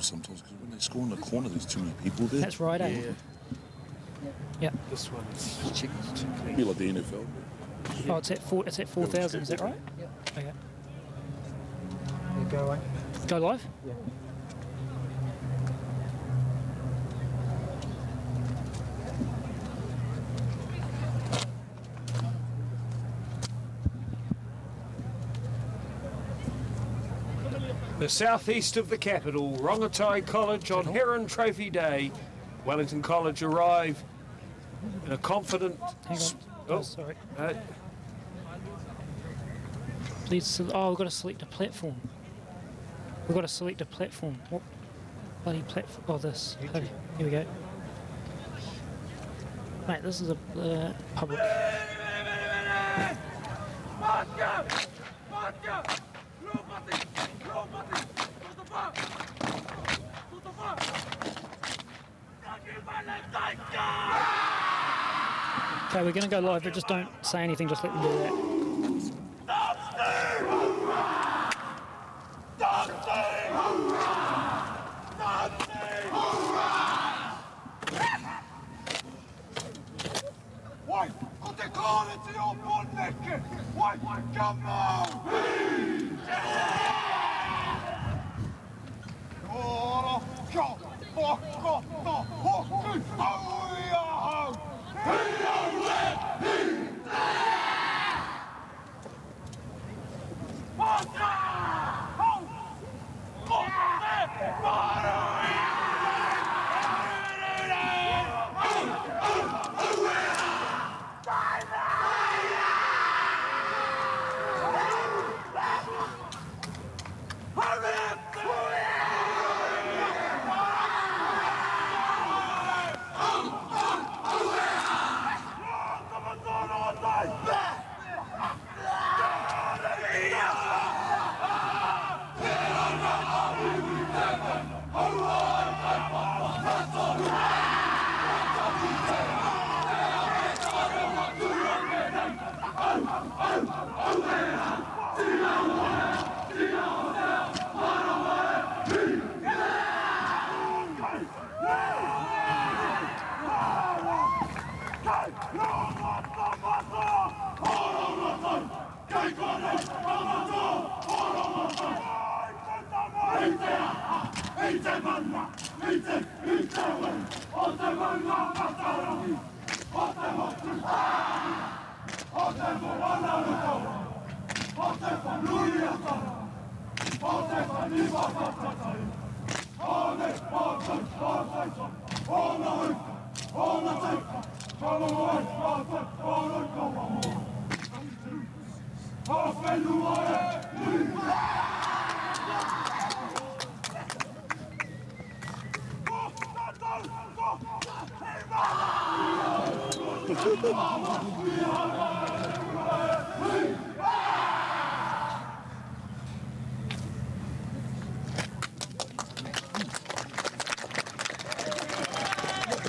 sometimes because when they score in the corner, there's too many people there. That's right, eh? Yeah. This one's chickens. Be like the NFL. Oh, it's at 4,000. Is that right? Yeah. Okay. Yeah, go away. Go live. Yeah. The southeast of the capital, Rongotai College on Heron Trophy Day. Wellington College arrive in a confident... Hang on. Oh, sorry. Uh, Please. Oh, we've got to select a platform. We've got to select a platform. What bloody platform? Oh, this. Okay, here we go. Mate, this is a public. Okay, we're going to go live, but just don't say anything, just let them do that. Why? Put the corner to your butt naked! Why? Come on!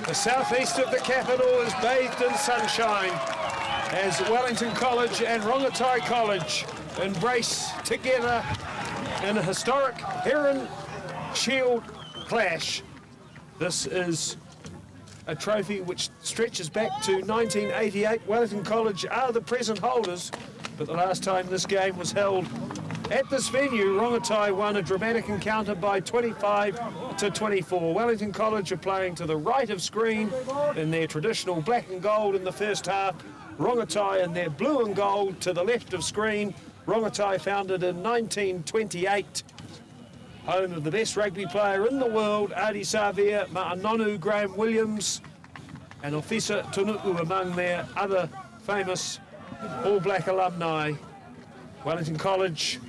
The southeast of the capital is bathed in sunshine as Wellington College and Rongotai College embrace together in a historic Heron Shield clash. This is a trophy which stretches back to 1988. Wellington College are the present holders, but the last time this game was held at this venue, Rongotai won a dramatic encounter by 25-24. Wellington College are playing to the right of screen in their traditional black and gold in the first half. Rongotai in their blue and gold to the left of screen. Rongotai founded in 1928. Home of the best rugby player in the world, Adi Savia, Ma'anonu, Graham Williams, and Ofisa Tunuku among their other famous All Black alumni. Wellington College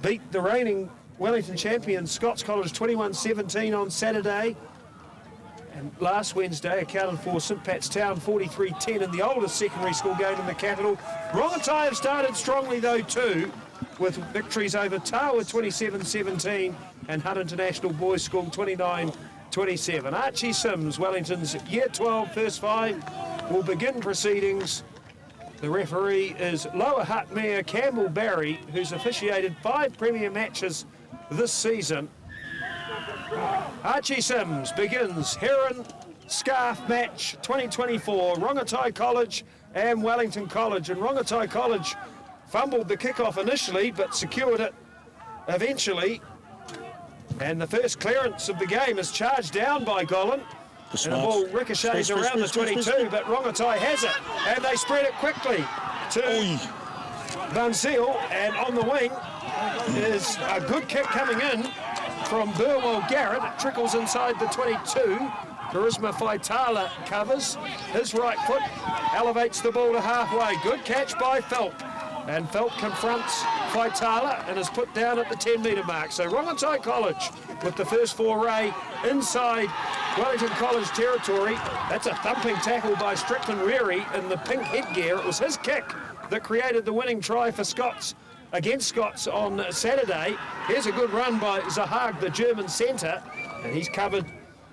beat the reigning Wellington champion Scots College 21-17 on Saturday, and last Wednesday accounted for St Pat's Town 43-10 in the oldest secondary school game in the capital. Rongotai have started strongly though too, with victories over Tawa 27-17 and Hutt International Boys School 29-27. Archie Sims, Wellington's Year 12 first five, will begin proceedings. The referee is Lower Hutt Mayor Campbell Barry, who's officiated 5 Premier matches this season. Archie Sims begins Heron Scarf match 2024, Rongotai College and Wellington College. And Rongotai College fumbled the kickoff initially, but secured it eventually. And the first clearance of the game is charged down by Golan. And the ball ricochets around the 22, but Rongotai has it. And they spread it quickly to Van Zyl. And on the wing is a good kick coming in from Burwell Garrett. It trickles inside the 22. Charisma Faitala covers. His right foot elevates the ball to halfway. Good catch by Felt. And Felt confronts Faitala and is put down at the 10-metre mark. So Rongotai College with the first foray inside Wellington College territory. That's a thumping tackle by Strickland Reary in the pink headgear. It was his kick that created the winning try for Scots against Scots on Saturday. Here's a good run by Zahag, the German centre, and he's covered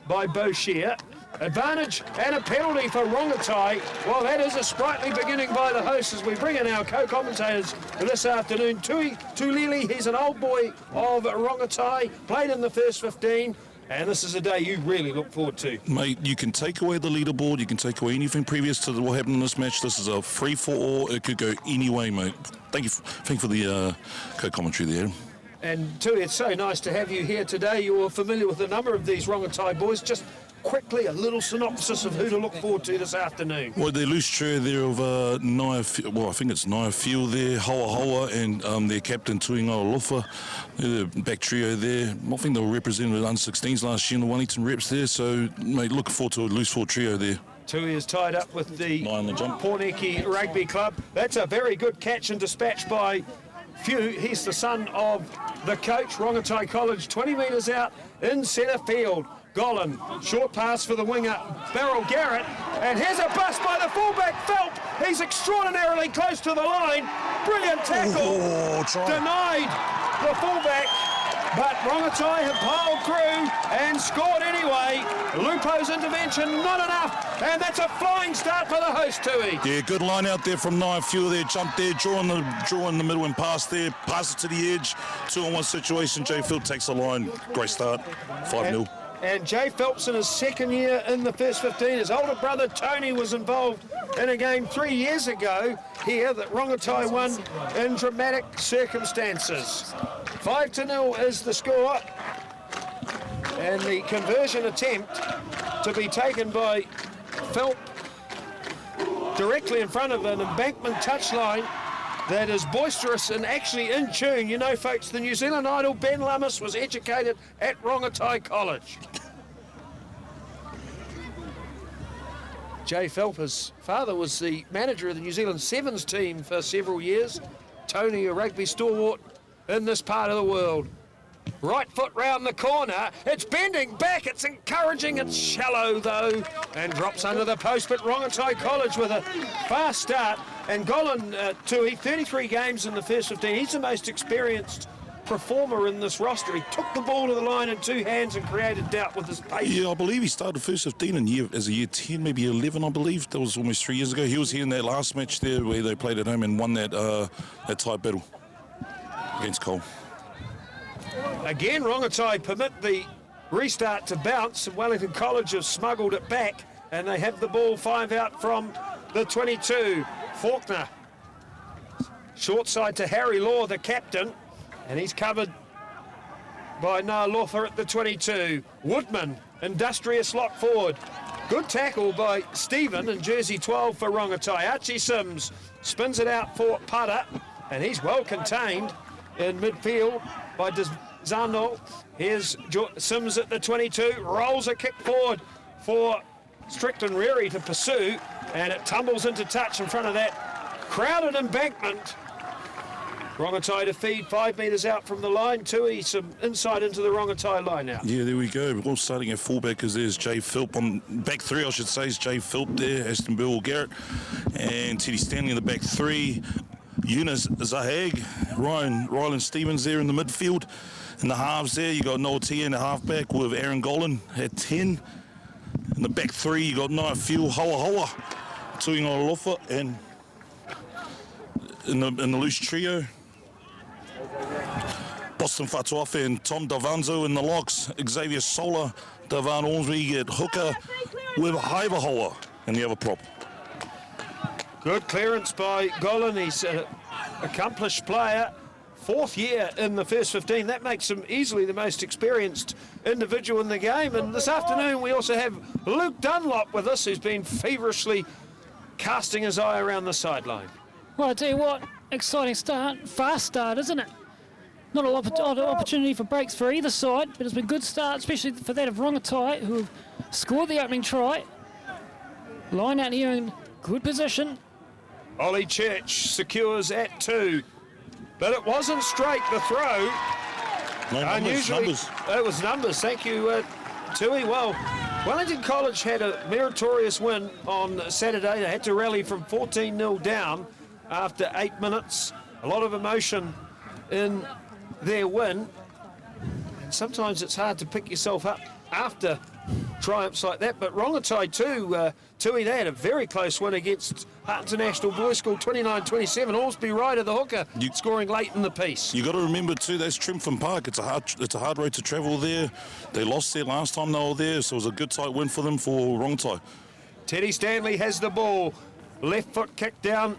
by Boshier. Advantage and a penalty for Rongotai. Well, that is a sprightly beginning by the hosts as we bring in our co-commentators this afternoon. Tui Tulili, he's an old boy of Rongotai, played in the first 15, and this is a day you really look forward to. Mate, you can take away the leaderboard, you can take away anything previous to what happened in this match. This is a free-for-all. It could go any way, mate. Thank you for the co-commentary there. And Tui, it's so nice to have you here today. You're familiar with a number of these Rongotai boys. Just quickly, a little synopsis of who to look forward to this afternoon. Well, the loose trio there of I think it's Nia Field there, Hoa Hoa, and their captain Tuinga Lofa. They're the back trio there. I think they were represented under 16s last year in the Wellington reps there, so mate, looking forward to a loose four trio there. Tui is tied up with the jump. Porneki Rugby Club. That's a very good catch and dispatch by Few. He's the son of the coach, Rongotai College, 20 metres out in centre field. Golan, short pass for the winger, Beryl Garrett, and here's a bust by the fullback, Felt. He's extraordinarily close to the line. Brilliant tackle. Denied the fullback, but Rongotai have piled through and scored anyway. Lupo's intervention, not enough, and that's a flying start for the host, Tui. Yeah, good line out there from Nia Field there, jumped there, draw in the middle and pass there, pass it to the edge, 2-on-1 situation. Jay Field takes the line, great start, 5-0. And Jay Phelps in his second year in the first 15. His older brother Tony was involved in a game 3 years ago here that Rongotai won in dramatic circumstances. 5-0 is the score. And the conversion attempt to be taken by Phelps directly in front of an embankment touchline that is boisterous and actually in tune. You know, folks, the New Zealand idol Ben Lummis was educated at Rongotai College. Jay Phelps, his father, was the manager of the New Zealand Sevens team for several years. Tony, a rugby stalwart in this part of the world. Right foot round the corner. It's bending back. It's encouraging. It's shallow, though, and drops under the post. But Rongotai College with a fast start. And Golan, Tui, 33 games in the first 15. He's the most experienced performer in this roster. He took the ball to the line in two hands and created doubt with his pace. Yeah, I believe he started first 15 as a year 10, maybe 11, I believe. That was almost 3 years ago. He was here in that last match there where they played at home and won that tight battle against Cole. Again, Rongotai permit the restart to bounce, and Wellington College have smuggled it back, and they have the ball 5 out from the 22. Faulkner, short side to Harry Law, the captain, and he's covered by Nalofa at the 22. Woodman, industrious lock forward. Good tackle by Stephen in jersey 12 for Rongotai. Archie Sims spins it out for Pata, and he's well contained in midfield by Zano. Here's Sims at the 22, rolls a kick forward for Strickland Reary to pursue, and it tumbles into touch in front of that crowded embankment. Rongotai to feed 5 metres out from the line. Tui, some insight into the Rongotai line now. Yeah, there we go. We're all starting at fullback because there's Jay Philp on back three, I should say, is Jay Philp there, Aston Bill Garrett, and Teddy Stanley in the back three. Eunice Zahag, Ryland Stevens there in the midfield. In the halves there, you got Noel Tia in the halfback with Aaron Golan at 10. In the back three, you got Nia Field, Hoa Hoa, Tuinga Lofa, and in the loose trio, Austin Fatuafe and Tom Davanzo in the locks. Xavier Sola, Davan Ormsby at hooker with Haivahoa in the other prop. Good clearance by Golan. He's an accomplished player. 4th year in the first 15. That makes him easily the most experienced individual in the game. And this afternoon we also have Luke Dunlop with us, who's been feverishly casting his eye around the sideline. Well, I tell you what, exciting start, fast start, isn't it? Not a lot of opportunity for breaks for either side, but it's been a good start, especially for that of Rongotai, who have scored the opening try. Line out here in good position. Ollie Church secures at 2, but it wasn't straight, the throw. Numbers. It was numbers, thank you, Tui. Well, Wellington College had a meritorious win on Saturday. They had to rally from 14-0 down after 8 minutes. A lot of emotion in their win. And sometimes it's hard to pick yourself up after triumphs like that, but Rongotai too, Tui, they had a very close win against Hart International Boys School, 29-27. Ormsby Ryder, the hooker, scoring late in the piece. You got to remember too, that's Triumphant Park. It's a hard road to travel there. They lost there last time they were there, so it was a good tight win for them for Rongotai. Teddy Stanley has the ball, left foot kick down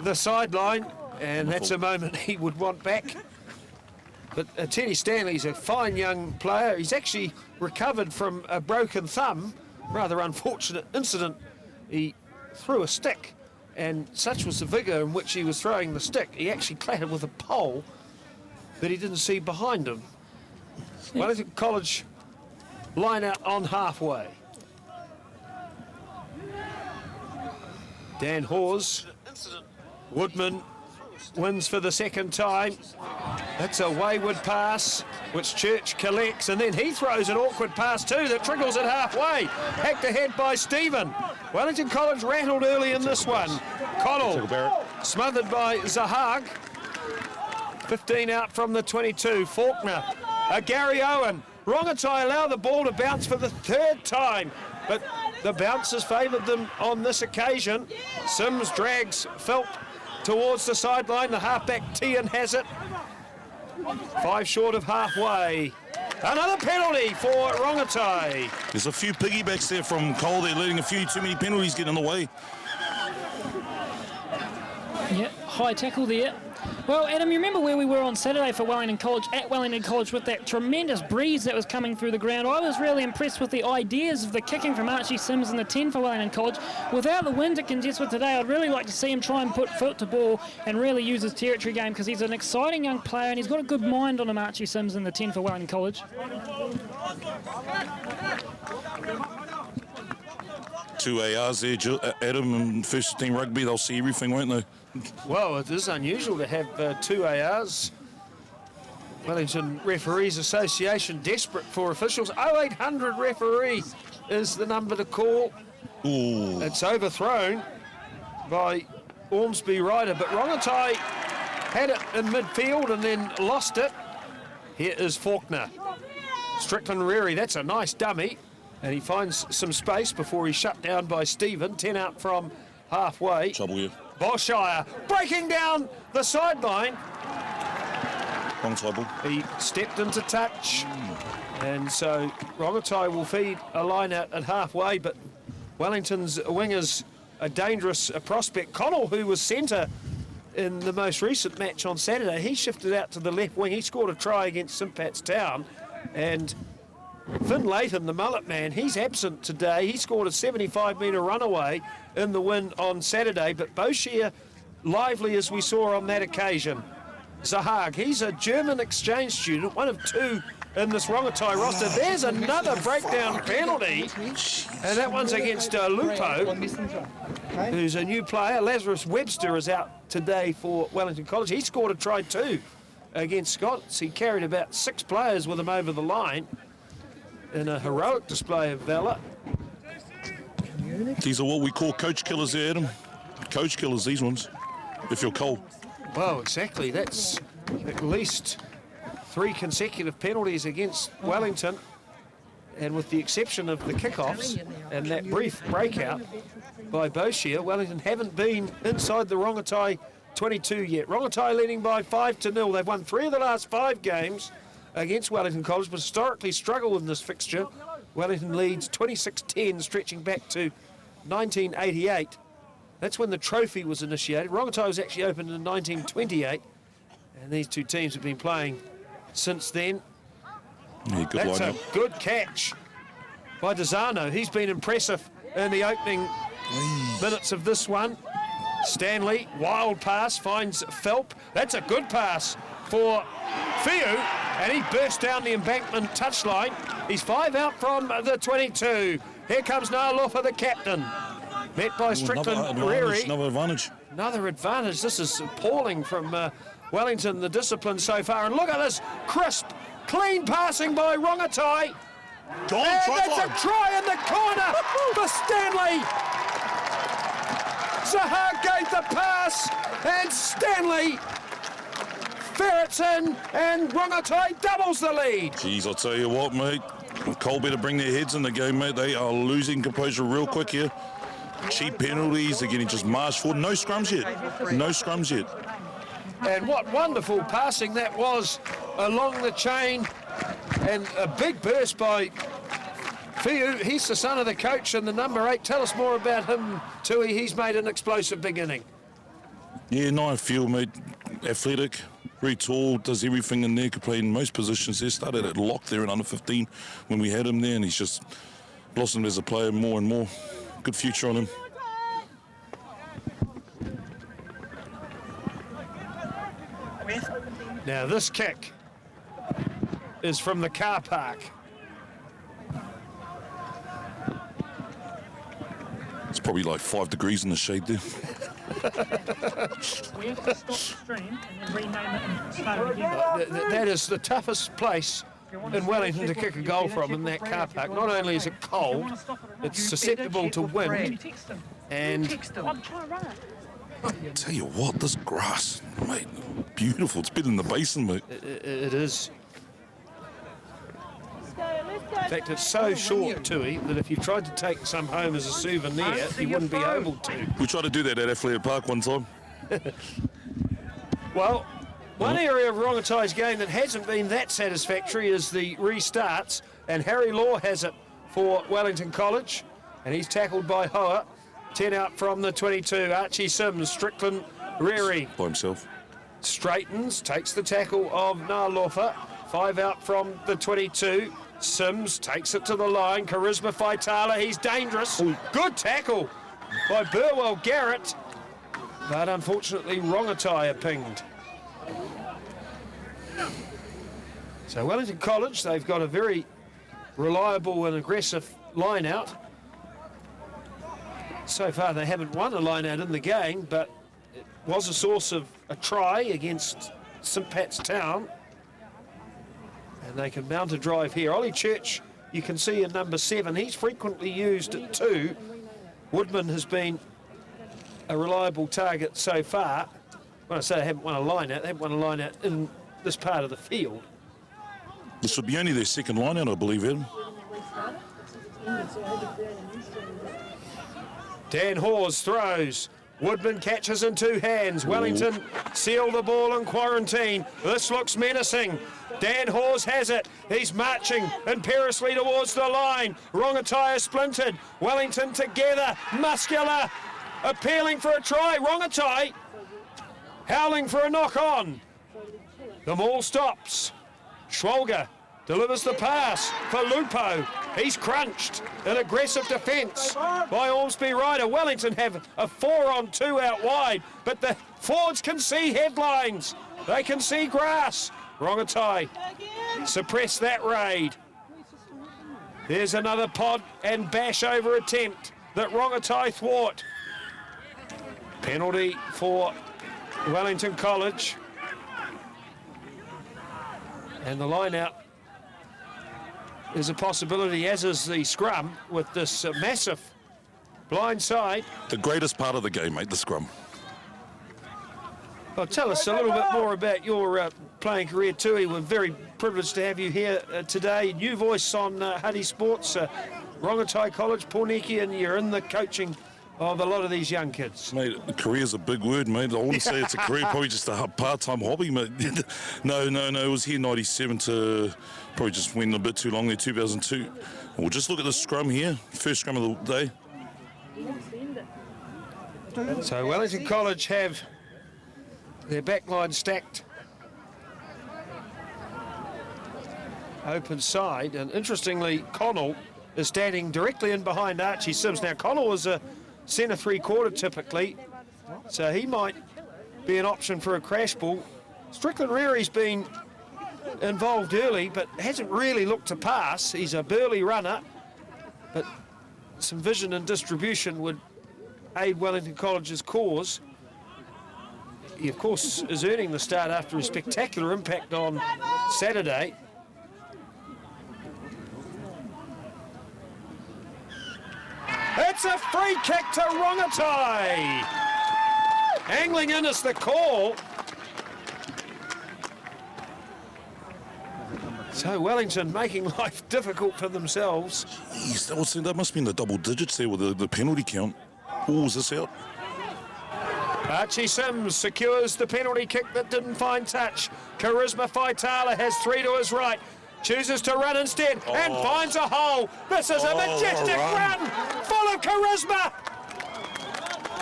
the sideline, and that's a moment he would want back. But Teddy Stanley's a fine young player. He's actually recovered from a broken thumb, rather unfortunate incident. He threw a stick, and such was the vigour in which he was throwing the stick, he actually clattered with a pole that he didn't see behind him. Wellington College line out on halfway. Dan Hawes, Woodman wins for the second time. That's a wayward pass, which Church collects, and then he throws an awkward pass too that trickles it halfway. Hacked ahead by Stephen. Wellington College rattled early in this one. Connell smothered by Zahag. 15 out from the 22. Faulkner, Gary Owen. Rongotai allow the ball to bounce for the 3rd time, but the bounce has favoured them on this occasion. Sims drags Philp towards the sideline. The halfback Tian has it. 5 short of halfway. Another penalty for Rongotai. There's a few piggybacks there from Cole. They're letting a few too many penalties get in the way. Yeah, high tackle there. Well, Adam, you remember where we were on Saturday for Wellington College, at Wellington College, with that tremendous breeze that was coming through the ground. I was really impressed with the ideas of the kicking from Archie Sims in the 10 for Wellington College. Without the wind to contest with today, I'd really like to see him try and put foot to ball and really use his territory game, because he's an exciting young player and he's got a good mind on him, Archie Sims, in the 10 for Wellington College. 2 ARs there, Adam, and first team rugby. They'll see everything, won't they? Well, it is unusual to have 2 ARs. Wellington Referees Association desperate for officials. 0800 referee is the number to call. Ooh. It's overthrown by Ormsby Ryder, but Rongotai had it in midfield and then lost it. Here is Faulkner. Strickland Reri, that's a nice dummy. And he finds some space before he's shut down by Stephen. 10 out from halfway. Trouble here. Boshire breaking down the sideline. Wrong table. He stepped into touch. And so Rongotai will feed a line out at halfway, but Wellington's wingers a dangerous prospect. Connell, who was centre in the most recent match on Saturday, he shifted out to the left wing. He scored a try against St Pat's Town. And Finn Layton, the mullet man, he's absent today. He scored a 75-metre runaway in the win on Saturday, but Boshire lively as we saw on that occasion. Zahag, he's a German exchange student, one of 2 in this Rongotai roster. There's another breakdown penalty, and that one's against Lupo, who's a new player. Lazarus Webster is out today for Wellington College. He scored a try too against Scots. He carried about 6 players with him over the line in a heroic display of valour. These are what we call coach killers there, Adam. Coach killers, these ones, if you're Cole. Well, exactly. That's at least 3 consecutive penalties against Wellington. And with the exception of the kickoffs and that brief breakout by Boshire, Wellington haven't been inside the Rongotai 22 yet. Rongotai leading by 5-0. They've won 3 of the last 5 games against Wellington College, but historically struggled in this fixture. Wellington leads 26-10, stretching back to 1988. That's when the trophy was initiated. Rongotai was actually opened in 1928, and these two teams have been playing since then. Yeah, good That's lineup. a good catch by Desano. He's been impressive in the opening minutes of this one. Stanley, wild pass, finds Phelp. That's a good pass for Fiu, and he burst down the embankment touchline. He's 5 out from the 22. Here comes Nalofa, the captain. Met by Strickland Riri. Another advantage. Another advantage. This is appalling from Wellington, the discipline so far. And look at this crisp, clean passing by Rongotai. And that's a try in the corner for Stanley. Zaha gave the pass, and Stanley ferrets in, and Rongotai doubles the lead. Jeez, I'll tell you what, mate. Cole better bring their heads in the game, mate. They are losing composure real quick here. Cheap penalties, they're getting just marched forward. No scrums yet. No scrums yet. And what wonderful passing that was along the chain, and a big burst by Fiu. He's the son of the coach and the number 8. Tell us more about him, Tui. He's made an explosive beginning. Yeah, 9 field, mate. Athletic, very tall, does everything in there, could play in most positions there. Started at lock there in under 15 when we had him there, and he's just blossomed as a player more and more. Good future on him. Now this kick is from the car park. It's probably like 5 degrees in the shade there. We have to stop the stream and then rename it and start it again. That is the toughest place in Wellington to kick a goal from, in that car park. Not only is it cold, it's susceptible to wind, and I'm trying to run it. Tell you what, this grass, mate, beautiful. It's better than the basin, mate. it is. In fact, it's so short, Tui, that if you tried to take some home as a souvenir, you wouldn't be able to. We tried to do that at Athletic Park one time. Well, one area of Rongotai's game that hasn't been that satisfactory is the restarts, and Harry Law has it for Wellington College, and he's tackled by Hoa. 10 out from the 22. Archie Sims, Strickland Riri By himself. straightens, takes the tackle of Nalofa. 5 out from the 22. Sims takes it to the line. Charisma Faitala, he's dangerous. Good tackle by Burwell Garrett, but unfortunately Rongotai are pinged. So Wellington College, they've got a very reliable and aggressive line out. So far they haven't won a line out in the game, but it was a source of a try against St Pat's Town. And they can mount a drive here. Ollie Church, you can see in number 7, he's frequently used at 2. Woodman has been a reliable target so far. When I say they haven't won a line out, they haven't won a line out in this part of the field. This would be only their second line out, I believe, Adam. Dan Hawes throws. Woodman catches in 2 hands. Wellington seal the ball in quarantine. This looks menacing. Dan Hawes has it. He's marching imperiously towards the line. Rongotai is splintered. Wellington together. Muscular. Appealing for a try. Rongotai howling for a knock-on. The maul stops. Schwalger delivers the pass for Lupo. He's crunched. An aggressive defence by Ormsby Ryder. Wellington have a 4-on-2 out wide, but the forwards can see headlines. They can see grass. Rongotai suppress that raid. There's another pod and bash over attempt that Rongotai thwart. Penalty for Wellington College. And the line out is a possibility, as is the scrum, with this massive blind side. The greatest part of the game, mate, the scrum. Well, tell us a little bit more about your playing career, Tui. We're very privileged to have you here today. New voice on Huddy Sports, Rongotai College, Porniki, and you're in the coaching of a lot of these young kids. Mate, a career's a big word, mate. I wouldn't say it's a career, probably just a part-time hobby, mate. No, it was here 97 to probably just went a bit too long there, 2002. Well, just look at the scrum here, first scrum of the day. So Wellington College have their back line stacked open side, and interestingly, Connell is standing directly in behind Archie Sims. Now, Connell is a centre three-quarter typically, so he might be an option for a crash ball. Strickland Reary's been involved early, but hasn't really looked to pass. He's a burly runner, but some vision and distribution would aid Wellington College's cause. He, of course, is earning the start after a spectacular impact on Saturday. It's a free kick to Rongotai. Angling in is the call. So Wellington making life difficult for themselves. Jeez, that must be in the double digits there with the penalty count. Oh, is this out? Archie Sims secures the penalty kick that didn't find touch. Charisma Faitala has three to his right. Chooses to run instead and finds a hole. This is a majestic run full of charisma.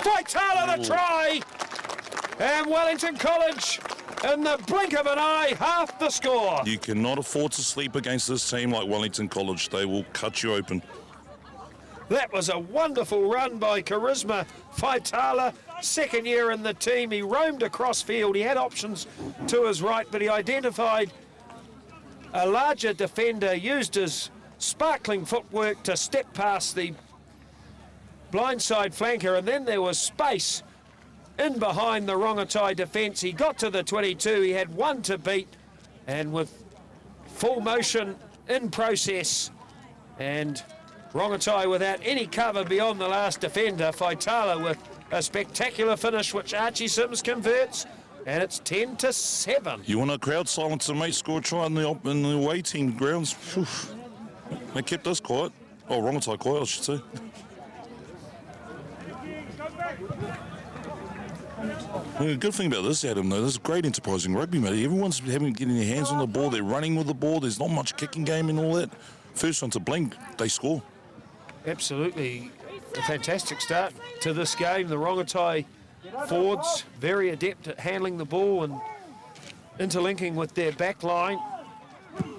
Faitala the try. And Wellington College, in the blink of an eye, half the score. You cannot afford to sleep against this team like Wellington College. They will cut you open. That was a wonderful run by Charisma Faitala. Second year in the team. He roamed across field. He had options to his right, but he identified a larger defender, used his sparkling footwork to step past the blindside flanker, and then there was space in behind the Rongotai defence. He got to the 22, he had one to beat, and with full motion in process, and Rongotai without any cover beyond the last defender, Faitala with a spectacular finish which Archie Sims converts. And it's 10-7. You want a crowd silencer, mate? Score a try in the away team grounds. Whew. They kept us quiet. Oh, Rongotai quiet, I should say. The good thing about this, Adam, though, this is great enterprising rugby, mate. Everyone's getting their hands on the ball. They're running with the ball. There's not much kicking game and all that. First one to blink, they score. Absolutely. A fantastic start to this game. The Rongotai forwards very adept at handling the ball and interlinking with their back line.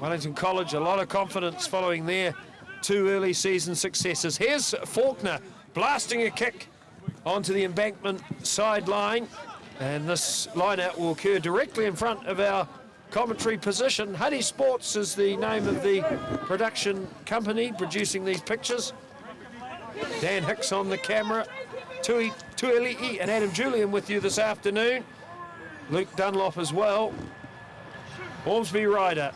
Wellington College, a lot of confidence following their two early season successes. Here's Faulkner blasting a kick onto the embankment sideline, and this line-out will occur directly in front of our commentary position. Huddy Sports is the name of the production company producing these pictures. Dan Hicks on the camera. Tueli'i and Adam Julian with you this afternoon. Luke Dunlop as well. Ormsby Ryder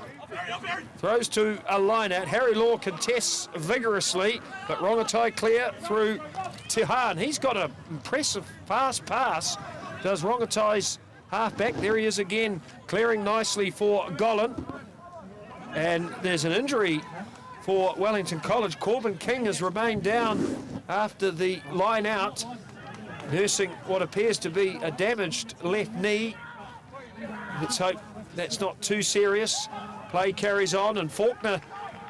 throws to a line-out. Harry Law contests vigorously, but Rongotai clear through Tihan. He's got an impressive fast pass. Does Rongotai's halfback. There he is again, clearing nicely for Golan. And there's an injury for Wellington College. Corbin King has remained down after the line out, nursing what appears to be a damaged left knee. Let's hope that's not too serious. Play carries on, and Faulkner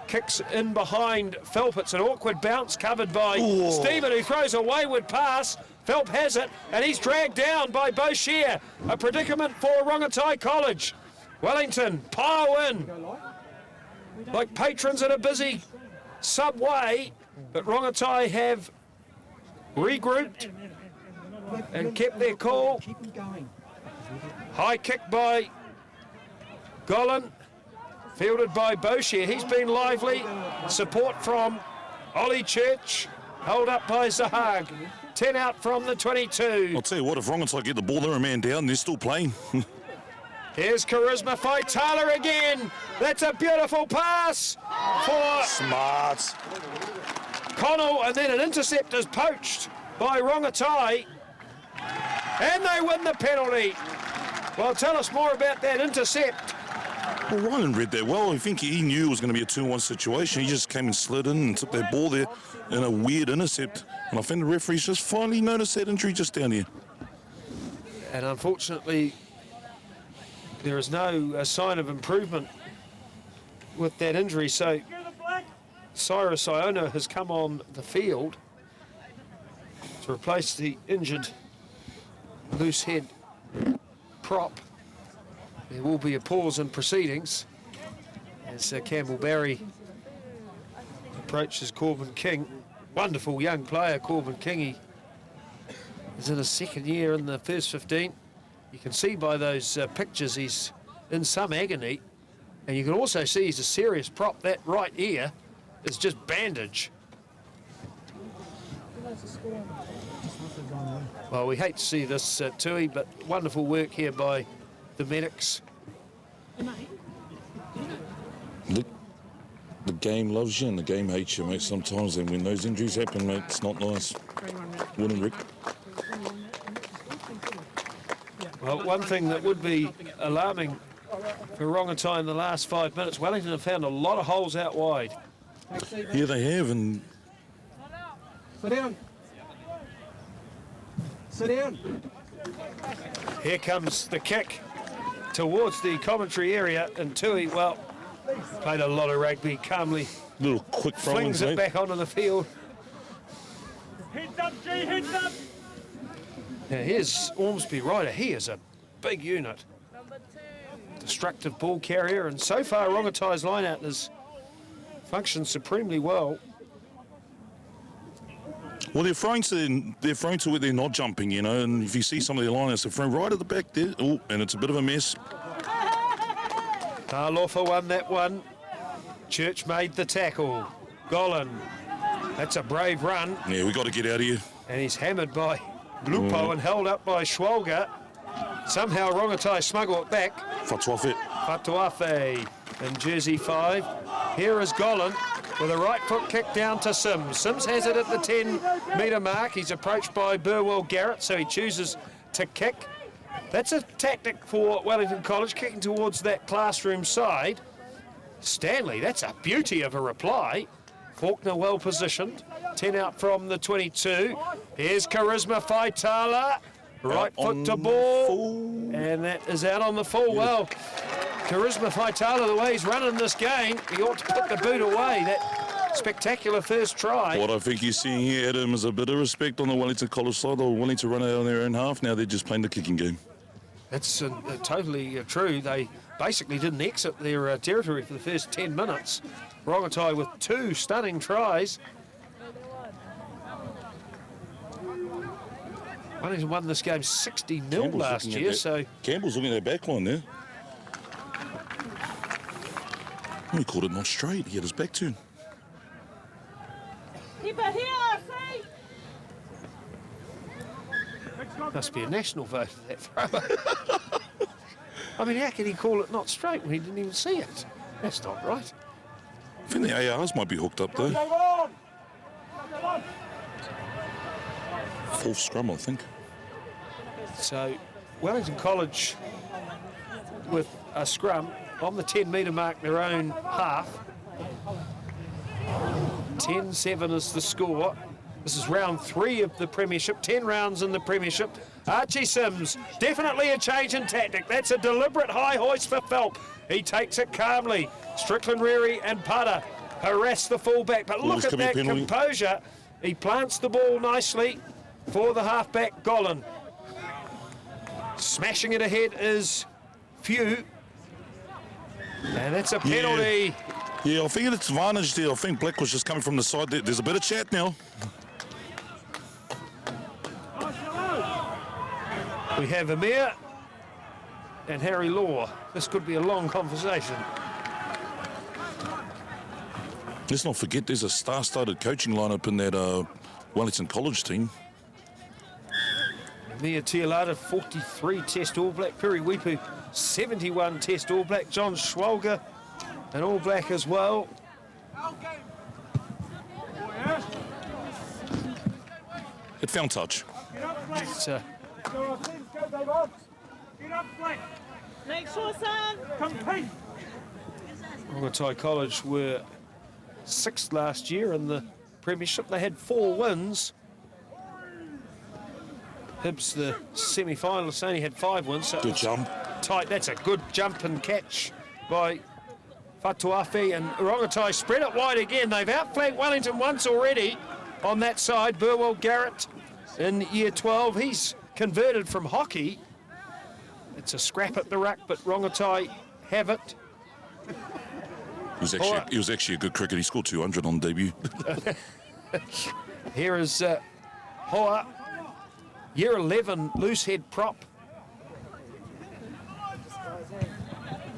kicks in behind Phelp. It's an awkward bounce covered by Stephen, who throws a wayward pass. Phelp has it, and he's dragged down by Boshier. A predicament for Rongotai College. Wellington pile in like patrons at a busy subway, but Rongotai have regrouped and kept their cool. High kick by Golan, fielded by Boshier. He's been lively. Support from Ollie Church, held up by Zahag. 10 out from the 22. I'll tell you what, if Rongotai get the ball, they're a man down, they're still playing. Here's Charisma Faitala again. That's a beautiful pass for Smart. Connell, and then an intercept is poached by Rongotai. And they win the penalty. Well, tell us more about that intercept. Well, Ryan read that well. I think he knew it was going to be a 2-1 situation. He just came and slid in and took that ball there in a weird intercept. And I think the referees just finally noticed that injury just down here. And unfortunately, there is no sign of improvement with that injury. So Cyrus Iona has come on the field to replace the injured loose head prop. There will be a pause in proceedings as Campbell Barry approaches Corbin King. Wonderful young player, Corbin King. He is in his second year in the first 15. You can see by those pictures he's in some agony. And you can also see he's a serious prop. That right ear is just bandage. Well, we hate to see this, Tui, but wonderful work here by the medics. The game loves you and the game hates you, mate, sometimes. And when those injuries happen, mate, it's not nice. Wouldn't Rick? Well, one thing that would be alarming for Rongotai in the last 5 minutes, Wellington have found a lot of holes out wide. Yeah, they have, and... Sit down. Sit down. Here comes the kick towards the commentary area, and Tui, well, played a lot of rugby, calmly Little quick flings it back onto the field. Heads up, G, heads up! Now here's Ormsby Ryder. He is a big unit. Destructive ball carrier, and so far Rongotai's line-out has functioned supremely well. Well, they're thrown to where they're not jumping, you know, and if you see some of their line-outs, they're thrown right at the back there. Oh, and it's a bit of a mess. Tarlofa won that one. Church made the tackle. Golan, that's a brave run. Yeah, we got to get out of here. And he's hammered by Lupo and held up by Schwalger. Somehow Rongotai smuggle it back. Fatuafe. Fatuafe in jersey 5. Here is Golan with a right foot kick down to Sims. Sims has it at the 10-metre mark. He's approached by Burwell Garrett, so he chooses to kick. That's a tactic for Wellington College, kicking towards that classroom side. Stanley, that's a beauty of a reply. Faulkner well positioned. 10 out from the 22. Here's Charisma Faitala. Right foot to ball. And that is out on the full. Well, Charisma Faitala, the way he's running this game, he ought to put the boot away. That spectacular first try. What I think you're seeing here, Adam, is a bit of respect on the Wellington College side. They were willing to run it out on their own half. Now they're just playing the kicking game. That's totally true. They basically didn't exit their territory for the first 10 minutes. Rongotai with 2 stunning tries. Wellington won this game 60-0 last year, so... Campbell's looking at their back line there. He called it not straight. He had his back turned. Keep it here, see? Must be a national vote for that thrower. I mean, how can he call it not straight when he didn't even see it? That's not right. I think the ARs might be hooked up, though. Go on! Go on! 4th scrum, I think. So, Wellington College with a scrum on the 10-metre mark, their own half. 10-7 is the score. This is round 3 of the Premiership, 10 rounds in the Premiership. Archie Sims, definitely a change in tactic. That's a deliberate high hoist for Phelp. He takes it calmly. Strickland, Reary and Putter harass the fullback, but look at that composure. He plants the ball nicely for the halfback, Golan. Smashing it ahead is Few. And that's a penalty. Yeah, I think it's advantage there. I think Black was just coming from the side. There's a bit of chat now. We have Amir and Harry Law. This could be a long conversation. Let's not forget there's a star-studded coaching lineup in that Wellington College team. Amir Tialata, 43 Test All Black. Piri Wipu, 71 Test All Black. John Schwalger, an All Black as well. It found touch. It's, Get up, Black. Make sure, son. Compete. Rongotai College were 6th last year in the premiership. They had 4 wins. Hibs, the semi-finalists, only had 5 wins. So Good jump. Tight. That's a good jump and catch by Fatuafi, and Rongotai spread it wide again. They've outflanked Wellington once already on that side. Burwell Garrett in year 12. He's converted from hockey. It's a scrap at the ruck, but Rongotai have it. He was actually a good cricketer. He scored 200 on debut. Here is Hoa, year 11 loose head prop.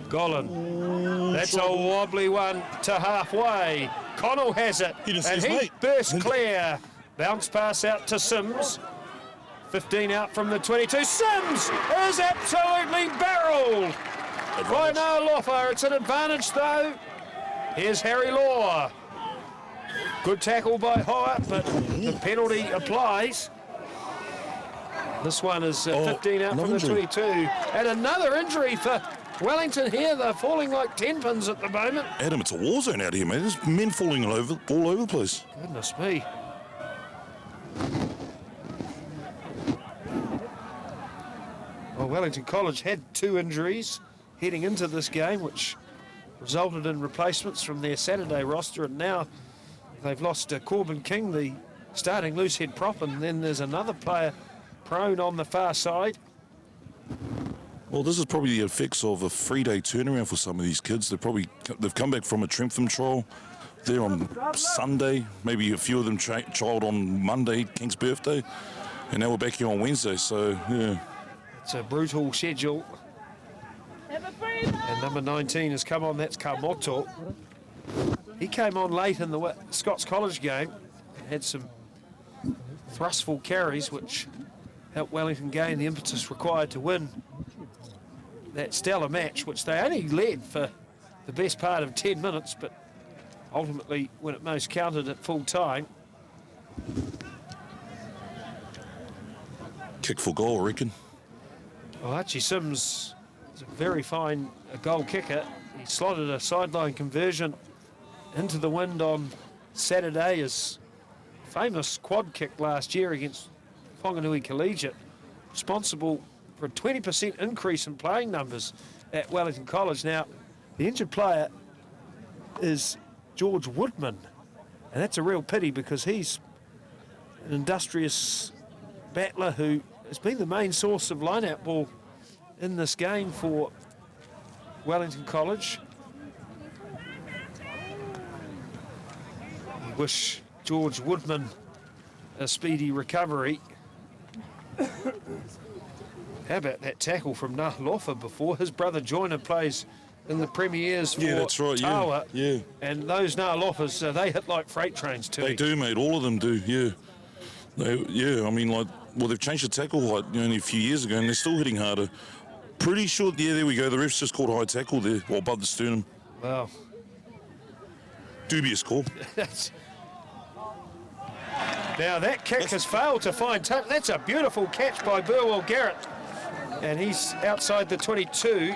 Golan, that's a wobbly one to halfway. Connell has it, and he bursts clear. Bounce pass out to Sims. 15 out from the 22. Sims is absolutely barreled by Noah Loffa. It's an advantage though. Here's Harry Law. Good tackle by Hoa, but the penalty applies. This one is 15 out from the 22. And another injury for Wellington here. They're falling like 10 pins at the moment. Adam, it's a war zone out here, man. There's men falling all over the place. Goodness me. Well, Wellington College had 2 injuries heading into this game, which resulted in replacements from their Saturday roster, and now they've lost Corbin King, the starting loose head prop, and then there's another player prone on the far side. Well, this is probably the effects of a 3-day turnaround for some of these kids. They've come back from a Trentham trial there on Sunday, maybe a few of them trialled on Monday, King's birthday, and now we're back here on Wednesday, so yeah. It's a brutal schedule. And number 19 has come on, that's Kamoto. He came on late in the Scots College game, had some thrustful carries which helped Wellington gain the impetus required to win that stellar match, which they only led for the best part of 10 minutes, but ultimately, when it most counted at full time. Kick for goal, I reckon. Well, Archie Sims is a very fine goal kicker. He slotted a sideline conversion into the wind on Saturday. His famous quad kick last year against Whanganui Collegiate, responsible for a 20% increase in playing numbers at Wellington College. Now, the injured player is George Woodman, and that's a real pity because he's an industrious battler who has been the main source of line-out ball in this game for Wellington College. We wish George Woodman a speedy recovery. How about that tackle from Nahlofa before? His brother Joyner plays in the Premiers for that's right, Tawa. Yeah. And those Nahlofas, they hit like freight trains too. They do, mate. All of them do, yeah. I mean, they've changed the tackle only a few years ago, and they're still hitting harder. Pretty sure, there we go. The ref's just called high tackle there, or above the sternum. Wow. Dubious call. Now that kick has failed to find touch. That's a beautiful catch by Burwell Garrett. And he's outside the 22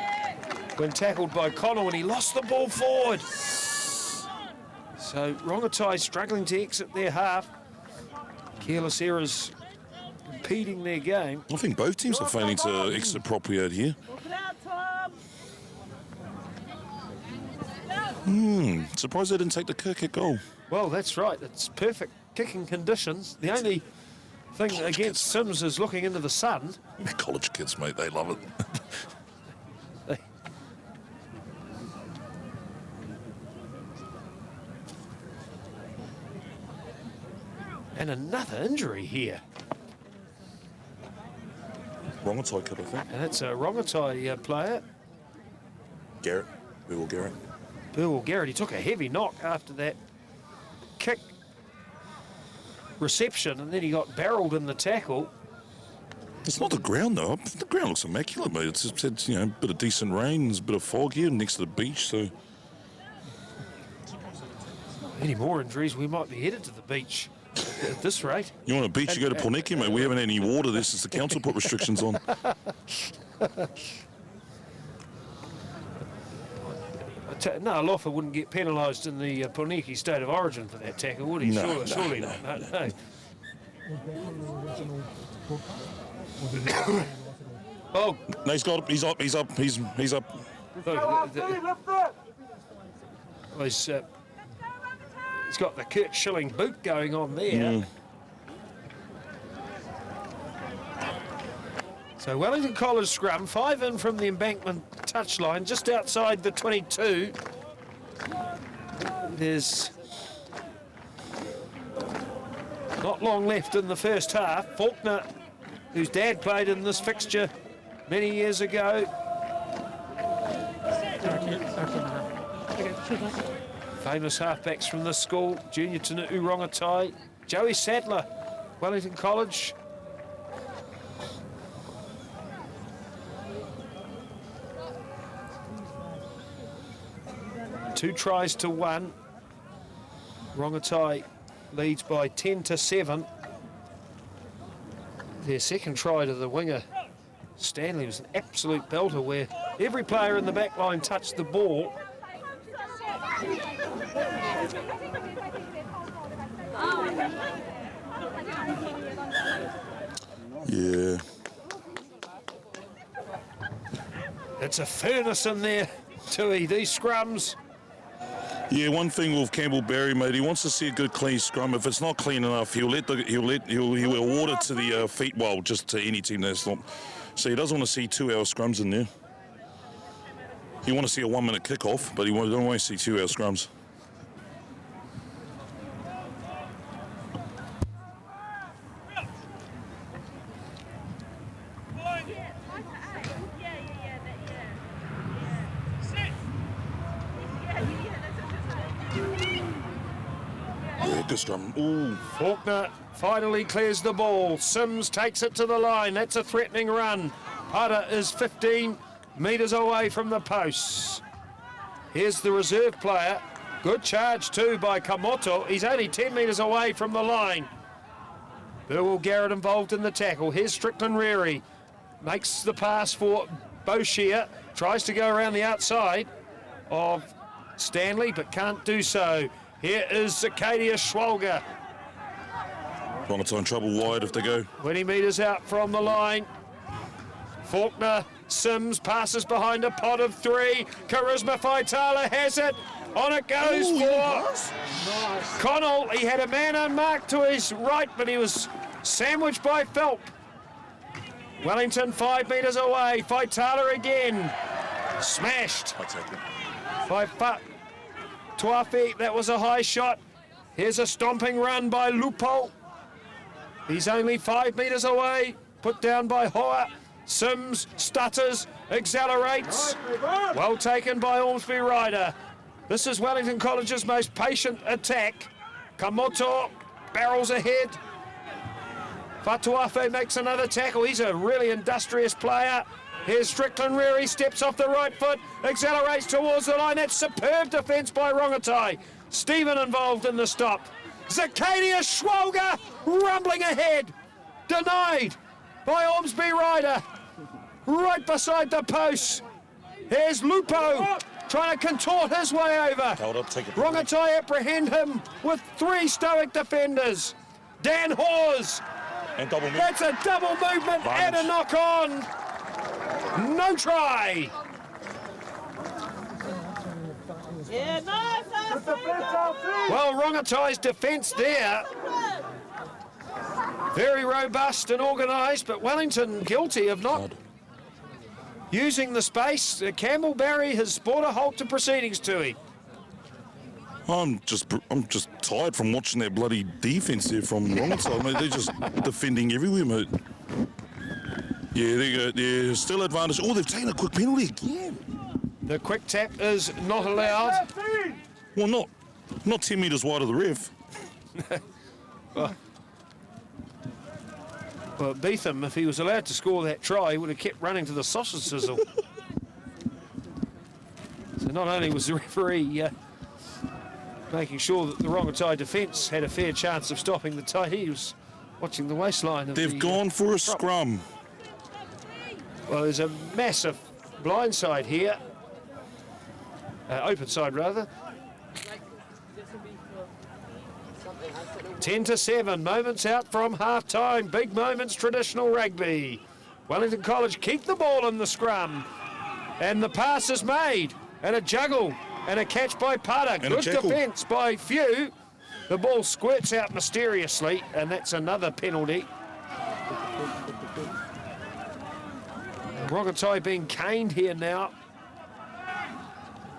when tackled by Connell, and he lost the ball forward. So Rongotai struggling to exit their half. Careless errors impeding their game. I think both teams are failing to exit properly out here. Surprised they didn't take the kick at goal. Well, that's right. It's perfect kicking conditions. The only thing against Sims is looking into the sun. College kids, mate, they love it. And another injury here. Rongotai kid, I think. And it's a Rongotai player. Garrett. Burwell Garrett. Burwell Garrett, he took a heavy knock after that kick reception, and then he got barreled in the tackle. It's not the ground, though. The ground looks immaculate, mate. It's just had, a bit of decent rain. There's a bit of fog here next to the beach, so... Any more injuries, we might be headed to the beach at this rate. You want a beach, you go to Pornicki, mate. We haven't had any water there since the council put restrictions on. I No, Lofa wouldn't get penalised in the Poniki State of Origin for that tackle, would he? No, Surely not. No. Oh, No, he's got it. He's up. He's up. He's up. look, he's got the Kurt Schilling boot going on there. So Wellington College scrum, 5 in from the embankment touchline, just outside the 22. There's not long left in the first half. Faulkner, whose dad played in this fixture many years ago. Famous halfbacks from this school, junior to Rongotai. Joey Sadler, Wellington College. Two tries to 1. Rongotai leads by 10-7. Their second try to the winger, Stanley, was an absolute belter where every player in the back line touched the ball. Yeah. It's a furnace in there, Tui, these scrums. Yeah, one thing with Campbell Barry, mate, he wants to see a good clean scrum. If it's not clean enough, he'll award it to the feet, well, just to any team that's not. So he doesn't want to see 2-hour scrums in there. He want to see a 1-minute kickoff, but he don't want to see 2-hour scrums. Yeah, good scrum. Ooh. Faulkner finally clears the ball. Sims takes it to the line. That's a threatening run. Hara is 15 metres away from the posts. Here's the reserve player. Good charge too by Kamoto. He's only 10 metres away from the line. Burwell Garrett involved in the tackle. Here's Strickland Reary. Makes the pass for Boshier. Tries to go around the outside of Stanley, but can't do so. Here is Zacadia Schwalger. Rongotai in trouble wide if they go. 20 metres out from the line. Faulkner, Sims passes behind a pot of 3. Charisma Faitala has it. On it goes for Connell. He had a man unmarked to his right, but he was sandwiched by Phelp. Wellington 5 metres away. Faitala again. Smashed by Tuafi. That was a high shot. Here's a stomping run by Lupo. He's only 5 metres away. Put down by Hoa. Sims stutters, accelerates. Well taken by Ormsby Ryder. This is Wellington College's most patient attack. Kamoto barrels ahead. Fatuafe makes another tackle. He's a really industrious player. Here's Strickland Reary, steps off the right foot, accelerates towards the line. That's superb defence by Rongotai. Stephen involved in the stop. Zacadia Schwalger rumbling ahead. Denied by Ormsby Ryder. Right beside the post. Here's Lupo trying to contort his way over. Hold up, take it. Rongotai apprehend him with 3 stoic defenders. Dan Hawes. And double move. That's a double movement and a knock on. No try. Well, Rongotai's defence there. Very robust and organised, but Wellington guilty of not using the space. Campbell Barry has brought a halt to proceedings to him. I'm just tired from watching that bloody defence there from Rongotai. Mate, they're just defending everywhere, mate. Yeah, there you go. Yeah, still advantage. Oh, they've taken a quick penalty again. The quick tap is not allowed. Well, not 10 metres wide of the ref. Well, Beetham, if he was allowed to score that try, he would have kept running to the sausage sizzle. So not only was the referee making sure that the Rongotai defence had a fair chance of stopping the tie, he was watching the waistline of They've gone for a scrum. Well, there's a massive blindside here. open side rather. 10-7, moments out from half-time. Big moments, traditional rugby. Wellington College keep the ball in the scrum. And the pass is made. And a juggle. And a catch by Pata. Good defence by Few. The ball squirts out mysteriously. And that's another penalty. Rongotai being caned here now.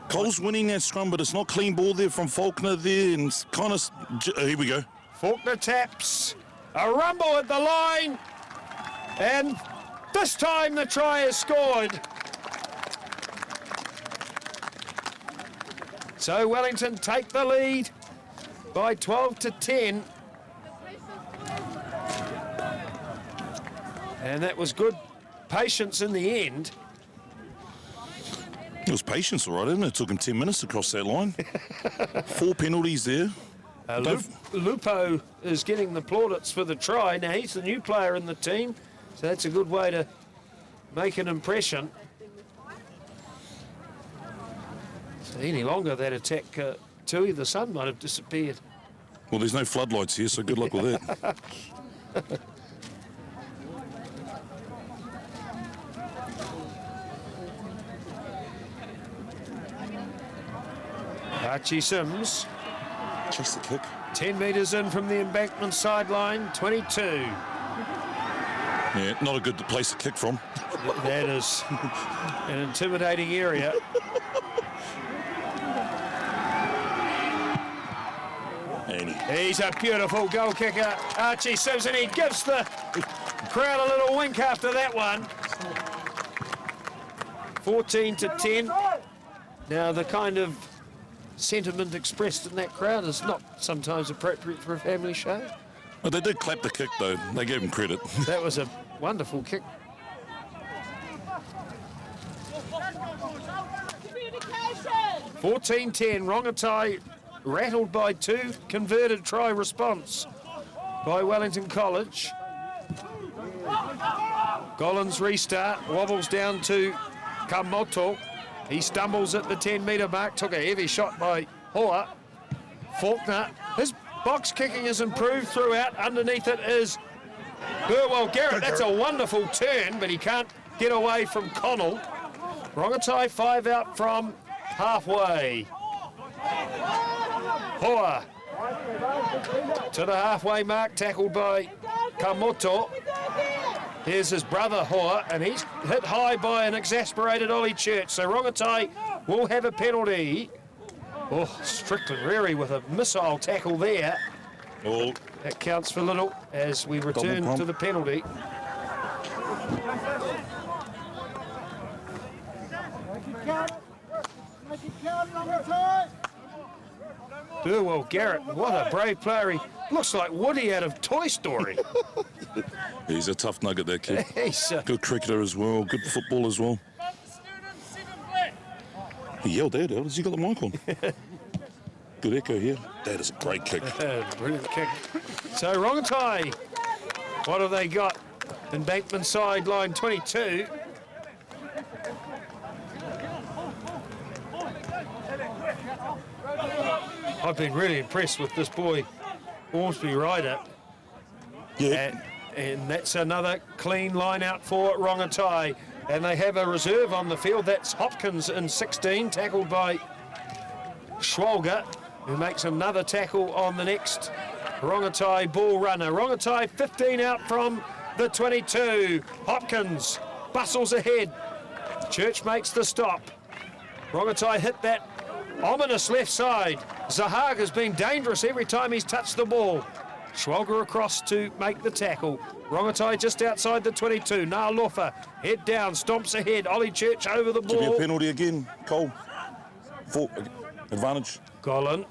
Cole's winning that scrum, but it's not clean ball there from Faulkner there. And it's kind of... here we go. Faulkner taps, a rumble at the line, and this time the try is scored. So Wellington take the lead by 12-10. And that was good patience in the end. It was patience, all right, isn't it? It took him 10 minutes to cross that line. 4 penalties there. Lupo is getting the plaudits for the try. Now, he's the new player in the team, so that's a good way to make an impression. So any longer that attack, Tui, the sun might have disappeared. Well, there's no floodlights here, so good luck with that. Archie Sims. Chase the kick. 10 metres in from the embankment sideline, 22. Yeah, not a good place to kick from. That is an intimidating area. He's a beautiful goal kicker, Archie Sims, and he gives the crowd a little wink after that one. 14-10. Now, the kind of sentiment expressed in that crowd is not sometimes appropriate for a family show. Well, they did clap the kick, though. They gave him credit. That was a wonderful kick. 14-10, Rongotai rattled by 2, converted try response by Wellington College. Collins restart, wobbles down to Kamoto. He stumbles at the 10-metre mark, took a heavy shot by Hoa. Faulkner, his box kicking has improved throughout. Underneath it is Burwell Garrett. That's a wonderful turn, but he can't get away from Connell. Rongotai 5 out from halfway. Hoa to the halfway mark, tackled by Kamoto. Here's his brother, Hoa, and he's hit high by an exasperated Ollie Church. So Rongotai will have a penalty. Oh, Strickland Reri with a missile tackle there. Oh. That counts for little as we return to the penalty. Burwell Garrett, what a brave player. He looks like Woody out of Toy Story. He's a tough nugget, that kid. He's good cricketer as well, good football as well. He yelled out, has he got the mic on? Good echo here. That is a great kick. Brilliant kick. So Rongotai, what have they got? Embankment sideline 22. I've been really impressed with this boy, Ormsby Ryder. Yeah. And that's another clean line out for Rongotai. And they have a reserve on the field. That's Hopkins in 16, tackled by Schwalger, who makes another tackle on the next Rongotai ball runner. Rongotai 15 out from the 22. Hopkins bustles ahead. Church makes the stop. Rongotai hit that ominous left side. Zahag has been dangerous every time he's touched the ball. Schwalger across to make the tackle. Rongotai just outside the 22. Na'alofa, head down, stomps ahead. Ollie Church over the ball. Should be a penalty again, Cole. Full advantage. Golan.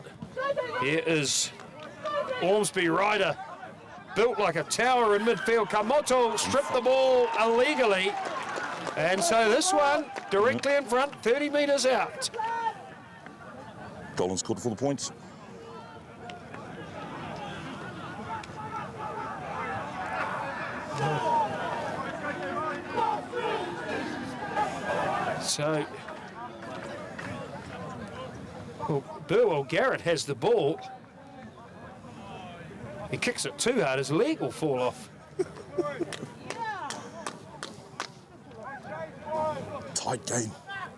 Here is Ormsby Ryder, built like a tower in midfield. Kamoto stripped the ball illegally. And so this one, directly in front, 30 metres out. Golan's called for the points. So Well, Burwell Garrett has the ball. He kicks it too hard, his leg will fall off. Tight game.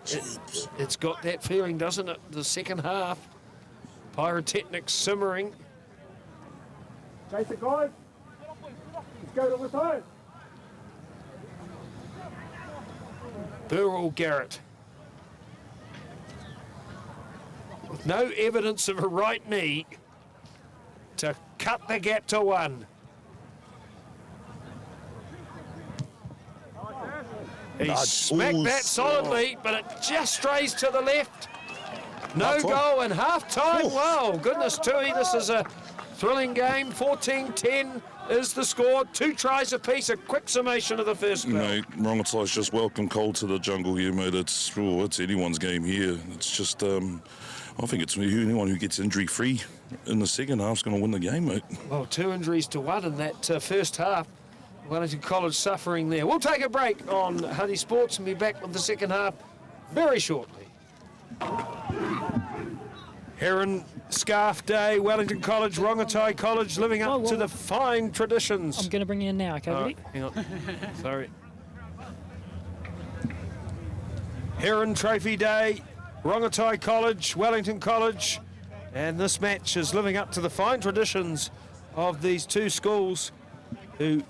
Jeeps. It's got that feeling, doesn't it? The second half. Pyrotechnics simmering. Chase it, guys. Let's go to the side. Burwell Garrett. With no evidence of a right knee to cut the gap to 1. He smacked that solidly, but it just strays to the left. No goal in half-time. Wow, goodness, Tui, this is a thrilling game. 14-10 is the score. 2 tries apiece, a quick summation of the first spell. Mate, Rongotai's just welcome Cole to the jungle here, mate. It's anyone's game here. It's just, I think it's anyone who gets injury-free in the second half is going to win the game, mate. Well, 2 injuries to 1 in that first half. Wellington College suffering there. We'll take a break on Honey Sports and be back with the second half very shortly. Heron Scarf Day, Wellington College, Rongotai College, living up to the fine traditions. I'm going to bring you in now, okay, buddy? Hang on. Sorry. Heron Trophy Day, Rongotai College, Wellington College, and this match is living up to the fine traditions of these 2 schools who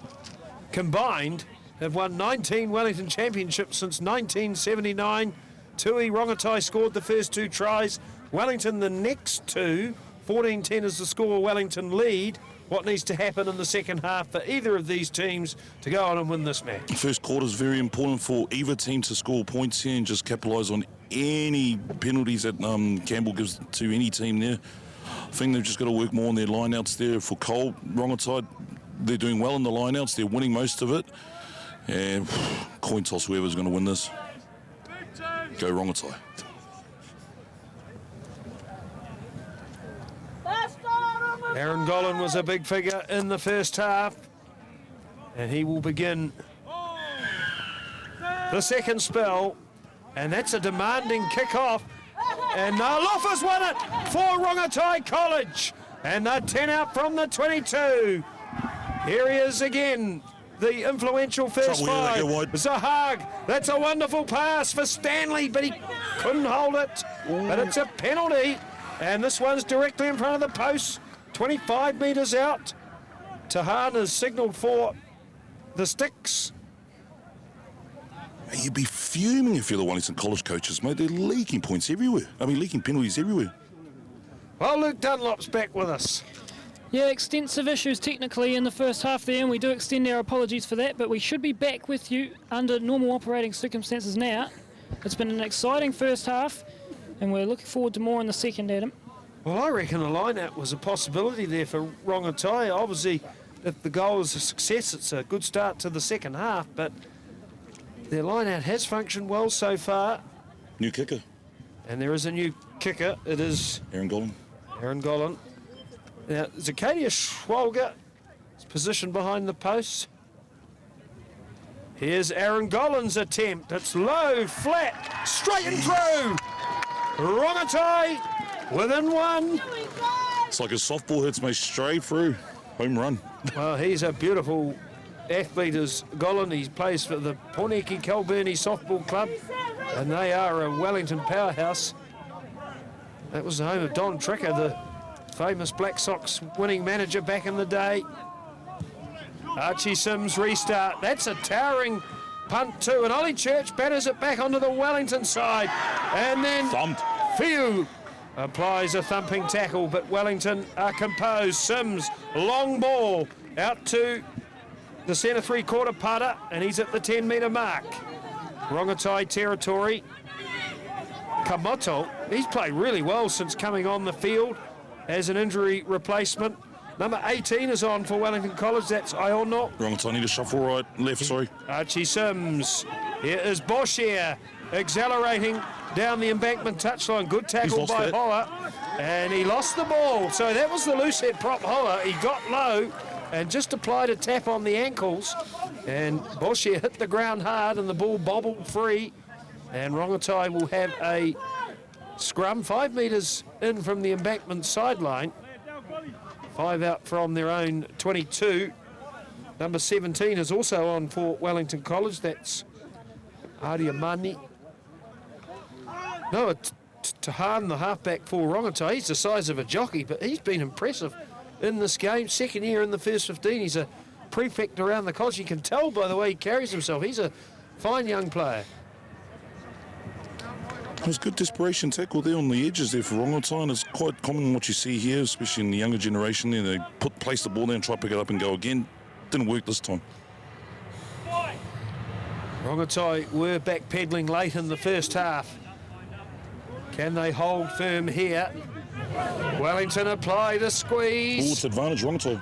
combined have won 19 Wellington championships since 1979. Tui Rongotai scored the first 2 tries. Wellington the next 2. 14-10 is the score. Wellington lead. What needs to happen in the second half for either of these teams to go on and win this match? First quarter is very important for either team to score points here and just capitalise on any penalties that Campbell gives to any team there. I think they've just got to work more on their lineouts there. For Cole, Rongotai, they're doing well in the lineouts. They're winning most of it. And coin toss, whoever's going to win this. Go Rongotai. Aaron Gollan was a big figure in the first half, and he will begin the second spell, and that's a demanding kickoff, and Lofa's won it for Rongotai College, and they're 10 out from the 22. Here he is again, the influential first 5. Zahag, that's a wonderful pass for Stanley, but he couldn't hold it, but it's a penalty, and this one's directly in front of the post. 25 metres out. Tahan has signalled for the sticks. You'd be fuming if you're the Wellington College coaches, mate. They're leaking points everywhere. Leaking penalties everywhere. Well, Luke Dunlop's back with us. Yeah, extensive issues technically in the first half there, and we do extend our apologies for that, but we should be back with you under normal operating circumstances now. It's been an exciting first half, and we're looking forward to more in the second, Adam. Well, I reckon a line-out was a possibility there for Rongotai. Obviously, if the goal is a success, it's a good start to the second half, but their line-out has functioned well so far. New kicker. And there is a new kicker. It is Aaron Gollan. Aaron Gollan. Now, Zakaria Schwalger is positioned behind the post. Here's Aaron Gollan's attempt. It's low, flat, straight and through. Rongotai within 1. It's like a softball hits me straight through. Home run. Well, he's a beautiful athlete as Gollan. He plays for the Porneki Kalburni Softball Club, and they are a Wellington powerhouse. That was the home of Don Tricker, the famous Black Sox winning manager back in the day. Archie Sims restart. That's a towering punt too, and Ollie Church batters it back onto the Wellington side, and then Fiu applies a thumping tackle, but Wellington are composed. Sims, long ball out to the centre 3/4 putter, and he's at the 10-metre mark. Rongotai territory. Kamoto, he's played really well since coming on the field as an injury replacement. Number 18 is on for Wellington College, that's Iono. Rongotai need to shuffle left, sorry. Archie Sims. Here is Boschier accelerating down the embankment touchline. Good tackle by Holler, and he lost the ball. So that was the loose head prop Holler. He got low and just applied a tap on the ankles, and Boschier hit the ground hard and the ball bobbled free, and Rongotai will have a scrum, 5 metres in from the embankment sideline. 5 out from their own 22. Number 17 is also on for Wellington College. That's Ariamani. No, Tahan, the halfback for Rongotai. He's the size of a jockey, but he's been impressive in this game. Second year in the first 15. He's a prefect around the college. You can tell by the way he carries himself. He's a fine young player. There's good desperation tackle there on the edges there for Rongotai, and it's quite common what you see here, especially in the younger generation there. They place the ball there and try to pick it up and go again. Didn't work this time. Rongotai were backpedaling late in the first half. Can they hold firm here? Wellington apply the squeeze. Oh, it's advantage Rongotai.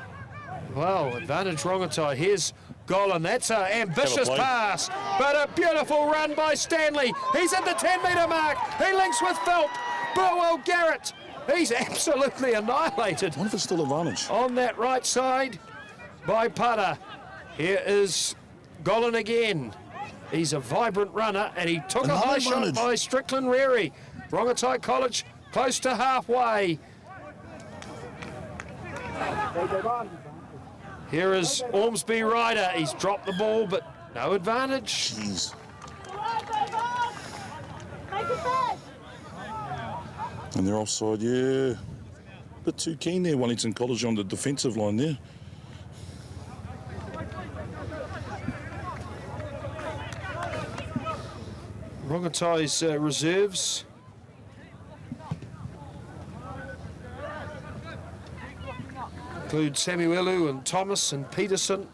Well, advantage Rongotai. Here's Golan. That's an ambitious pass, but a beautiful run by Stanley. He's at the 10-metre mark. He links with Phelp. Burwell Garrett. He's absolutely annihilated. I wonder if it's still advantage. On that right side by Pada. Here is Golan again. He's a vibrant runner, and he took a high shot by Strickland Rary. Rongotai College close to halfway. Here is Ormsby Ryder. He's dropped the ball, but no advantage. Jeez. And they're offside, yeah. A bit too keen there, Wellington College on the defensive line there. Rongotai's reserves. Include Samuelu and Thomas and Peterson.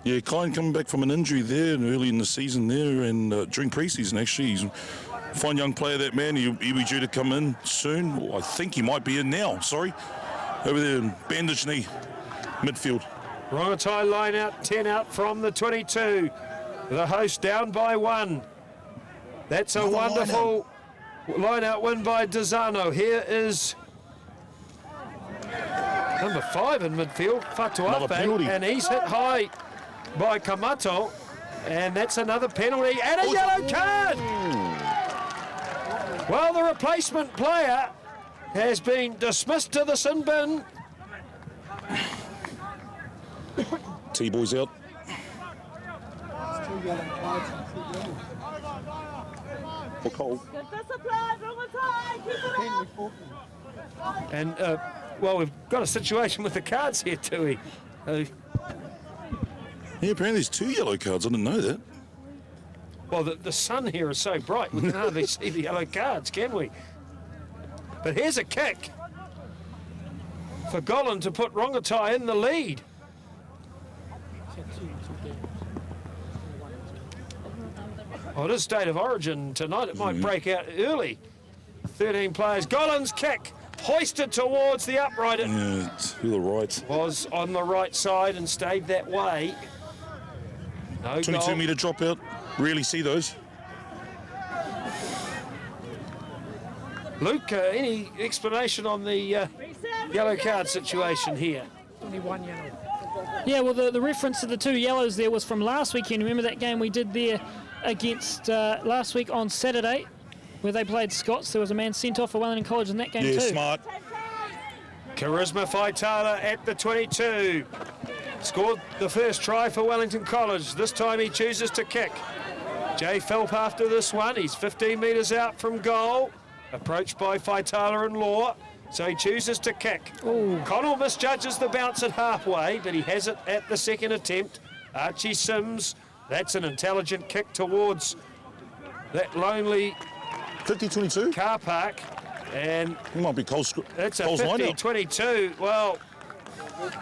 Yeah, Kine coming back from an injury there early in the season there, and during pre-season actually. He's a fine young player, that man. He'll be due to come in soon. Well, I think he might be in now, sorry. Over there in bandage knee, midfield. Rongotai line out, 10 out from the 22. The host down by 1. That's a wonderful line-out win by Dezano. Here is number 5 in midfield, Fatuafe, and he's hit high by Kamato, and that's another penalty and a yellow card. Well, the replacement player has been dismissed to the sin bin. T-boy's out. For Cole. Good discipline, Rongotai, keep it up. And, well, we've got a situation with the cards here, Tui. Yeah, apparently there's 2 yellow cards. I didn't know that. Well, the sun here is so bright, we can hardly see the yellow cards, can we? But here's a kick for Golan to put Rongotai in the lead. Well, it is state of origin tonight. It might break out early. 13 players. Golan's kick hoisted towards the upright. It Yeah, to the right. was on the right side and stayed that way. No 22-metre dropout. Rarely see those. Luke, any explanation on the yellow card situation here? Only 1 yellow. Yeah, well, the reference to the 2 yellows there was from last weekend. Remember that game we did there against last week on Saturday, where they played Scots? There was a man sent off for Wellington College in that game too. Yeah, smart. Charisma Faitala at the 22. Scored the first try for Wellington College. This time he chooses to kick. Jay Phelp after this one. He's 15 metres out from goal. Approached by Faitala and Law. So he chooses to kick. Ooh. Connell misjudges the bounce at halfway, but he has it at the second attempt. Archie Sims, that's an intelligent kick towards that lonely 50-22. car park. And He might be Cole's it's a line out. 50-22. Well,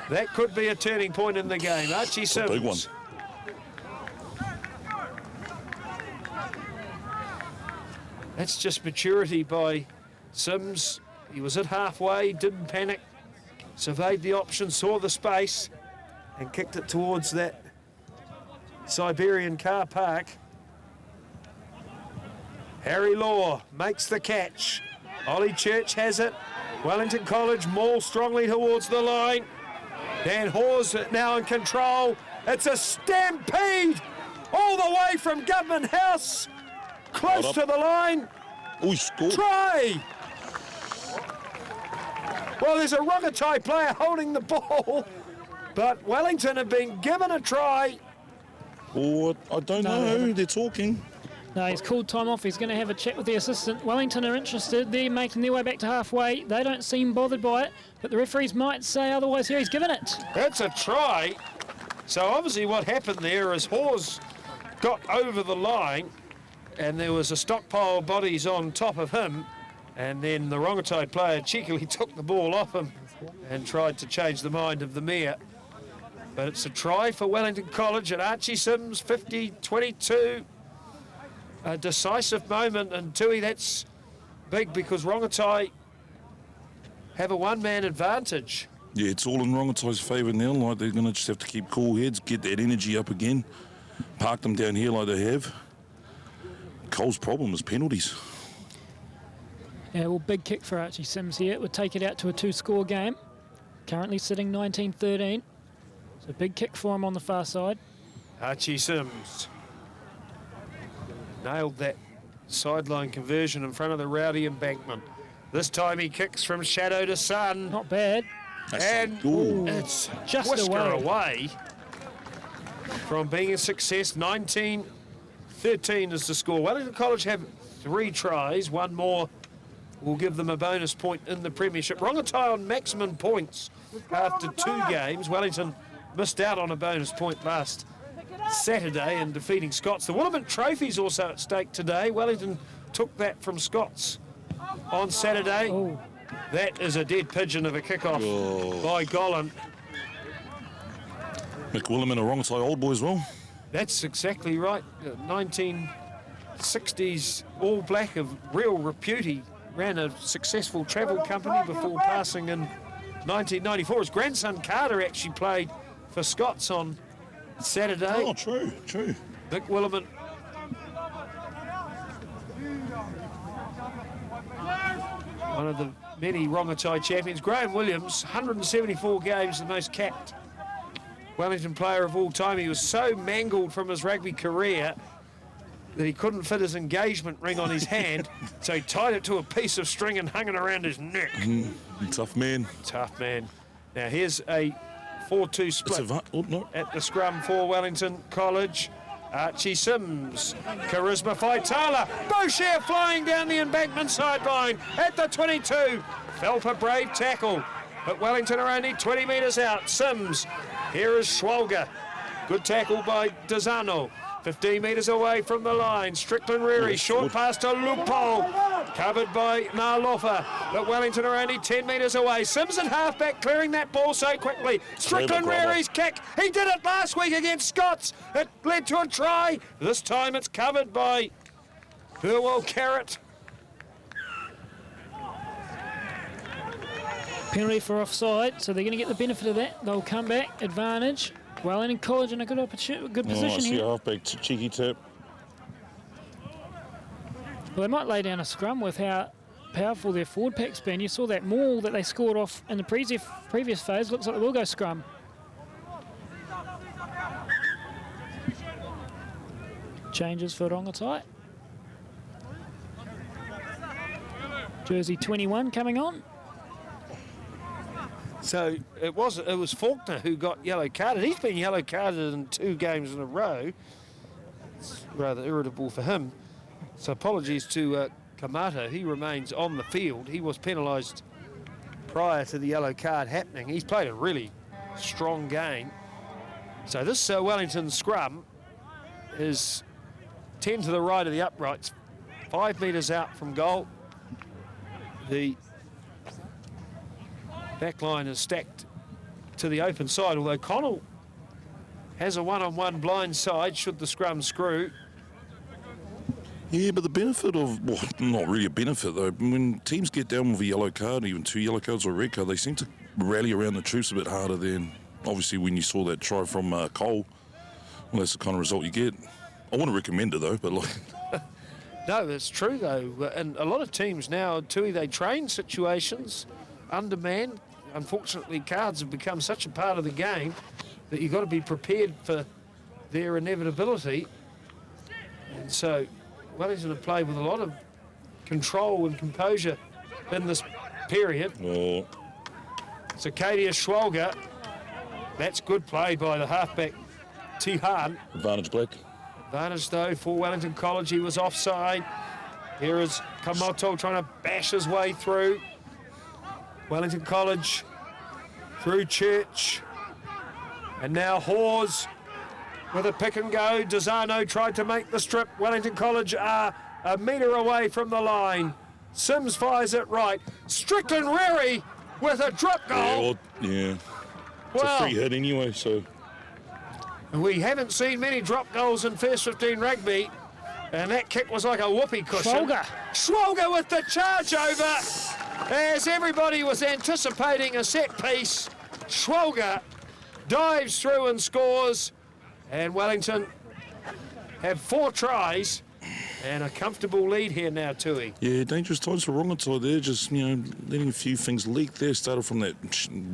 that could be a turning point in the game. Archie Sims. Big one. That's just maturity by Sims. He was at halfway, didn't panic, surveyed the option, saw the space, and kicked it towards that Siberian car park. Harry Law makes the catch. Ollie Church has it. Wellington College maul strongly towards the line. Dan Hawes now in control. It's a stampede all the way from Government House. Close to the line. Oh, he scored. Try! Well, there's a Rongotai player holding the ball, but Wellington have been given a try. Oh, I don't know. They're talking. No, he's called time off. He's going to have a chat with the assistant. Wellington are interested. They're making their way back to halfway. They don't seem bothered by it, but the referees might say otherwise here. He's given it. That's a try. So obviously what happened there is Hawes got over the line and there was a stockpile of bodies on top of him, and then the Rongotai player cheekily took the ball off him and tried to change the mind of the mayor. But it's a try for Wellington College and Archie Sims, 50-22. A decisive moment, and Tui, that's big because Rongotai have a one-man advantage. Yeah, it's all in Rongotai's favour now. Like, they're going to just have to keep cool heads, get that energy up again, park them down here like they have. Cole's problem is penalties. Yeah, well, big kick for Archie Sims here. It would take it out to a 2-score game. Currently sitting 19-13. So big kick for him on the far side. Archie Sims nailed that sideline conversion in front of the rowdy embankment. This time he kicks from shadow to sun. Not bad. And it's Just whisker away. away from being a success. 19-13 is the score. Wellington College have 3 tries. One more will give them a bonus point in the premiership. Rongotai on maximum points after 2 games. Wellington missed out on a bonus point last Saturday in defeating Scots. The Woolman Trophy's also at stake today. Wellington took that from Scots on Saturday. Oh. That is a dead pigeon of a kickoff by Gollan. McWilliam and a Rongotai old boy as well. That's exactly right. 1960s All Black of real repute. He ran a successful travel company before passing in 1994. His grandson Carter actually played for Scots on Saturday. Oh, true. Nick Williman. One of the many Rongotai champions. Graham Williams, 174 games, the most capped Wellington player of all time. He was so mangled from his rugby career that he couldn't fit his engagement ring on his hand, so he tied it to a piece of string and hung it around his neck. Tough man. Tough man. Now here's a 4-2 split at the scrum for Wellington College. Archie Sims, Charisma Faitala, Boucher flying down the embankment sideline at the 22. Phelps brave tackle, but Wellington are only 20 metres out. Sims, here is Schwalger. Good tackle by Dazano. 15 metres away from the line. Strickland Reary, short pass to Lupo. Covered by Narlofa. But Wellington are only 10 metres away. Sims at halfback clearing that ball so quickly. Strickland Reary's kick. He did it last week against Scots. It led to a try. This time it's covered by Burwell Carrot. Penalty for offside, so they're going to get the benefit of that. They'll come back, advantage. Wellington College in a good position I see here. a halfback cheeky tap. Well, they might lay down a scrum with how powerful their forward pack's been. You saw that maul that they scored off in the previous phase. Looks like they will go scrum. Changes for Rongotai. Jersey 21 coming on. So it was Faulkner who got yellow carded. He's been yellow carded in 2 games in a row. It's rather irritable for him. So apologies to Kamato. He remains on the field. He was penalised prior to the yellow card happening. He's played a really strong game. So this Wellington scrum is 10 to the right of the uprights, 5 metres out from goal. The back line is stacked to the open side, although Connell has a one-on-one blind side should the scrum screw. Yeah, but the benefit of, well, not really a benefit though, when teams get down with a yellow card, even 2 yellow cards or a red card, they seem to rally around the troops a bit harder than obviously when you saw that try from Cole. Well, that's the kind of result you get. I wouldn't recommend it though, but like... No, it's true though, and a lot of teams now, Tui, they train situations, undermanned. Unfortunately, cards have become such a part of the game that you've got to be prepared for their inevitability. And so Wellington have played with a lot of control and composure in this period. Oh, It's Acadia Schwalger. That's good play by the halfback, Tihan. advantage black. Advantage though for Wellington College. He was offside. Here is Kamoto trying to bash his way through. Wellington College through Church. And now Hawes with a pick and go. Dezano tried to make the strip. Wellington College are a metre away from the line. Sims fires it right. Strickland Rary with a drop goal. Yeah. It's a free hit anyway, so. We haven't seen many drop goals in first 15 rugby, and that kick was like a whoopee cushion. Schwalger with the charge over. As everybody was anticipating a set piece, Schwalger dives through and scores, and Wellington have 4 tries and a comfortable lead here now, Tui. Yeah, dangerous times for Rongotai there, just, letting a few things leak there. Started from that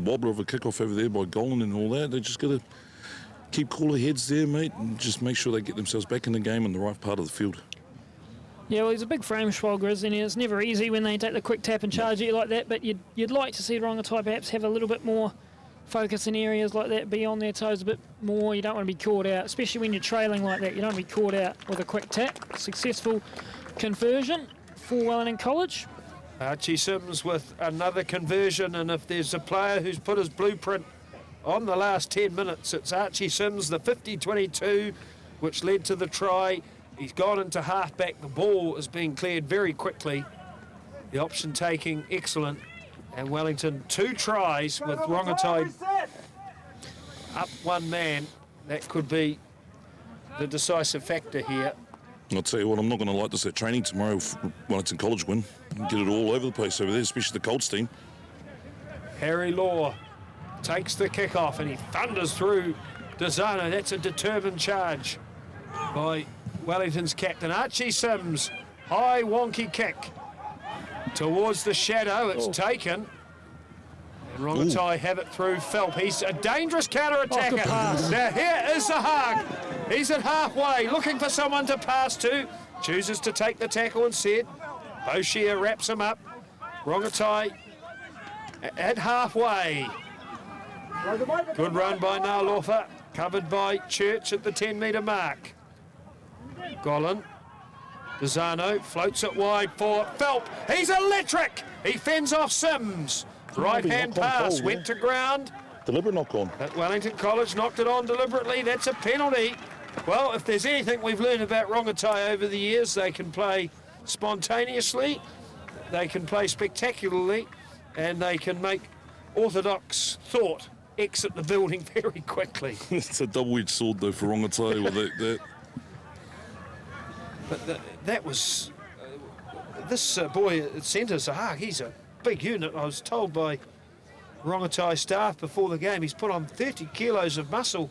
wobbler of a kickoff over there by Golan and all that. They just got to keep cooler heads there, mate, and just make sure they get themselves back in the game in the right part of the field. Yeah, well, he's a big frame, Schwalger, isn't he? It's never easy when they take the quick tap and charge at you like that, but you'd like to see Rongotai perhaps have a little bit more focus in areas like that, be on their toes a bit more. You don't want to be caught out, especially when you're trailing like that. You don't want to be caught out with a quick tap. Successful conversion for Wellington College. Archie Sims with another conversion, and if there's a player who's put his blueprint on the last 10 minutes, it's Archie Sims, the 50-22, which led to the try. He's gone into halfback. The ball is being cleared very quickly. The option taking excellent. And Wellington 2 tries with Rongotai up 1 man. That could be the decisive factor here. I'll tell you what, I'm not going to like this at training tomorrow if Wellington College win. Get it all over the place over there, especially the Colts team. Harry Law takes the kick-off and he thunders through Dezano. That's a determined charge by Wellington's captain. Archie Sims, high wonky kick towards the shadow. It's taken. And Rongotai have it through Phelp. He's a dangerous counter-attacker. Now here is the hug. He's at halfway, looking for someone to pass to. Chooses to take the tackle instead. Boshier wraps him up. Rongotai at halfway. Good run by Nalofa, covered by Church at the 10-metre mark. Golan, Dezano floats it wide for Phelp. He's electric. He fends off Sims. Right-hand pass went to ground. Deliberate knock on. But Wellington College knocked it on deliberately. That's a penalty. Well, if there's anything we've learned about Rongotai over the years, they can play spontaneously, they can play spectacularly, and they can make orthodox thought exit the building very quickly. It's a double-edged sword, though, for Rongotai with that. But that was... this boy at centre, Zahag, he's a big unit. I was told by Rongotai staff before the game, he's put on 30 kilos of muscle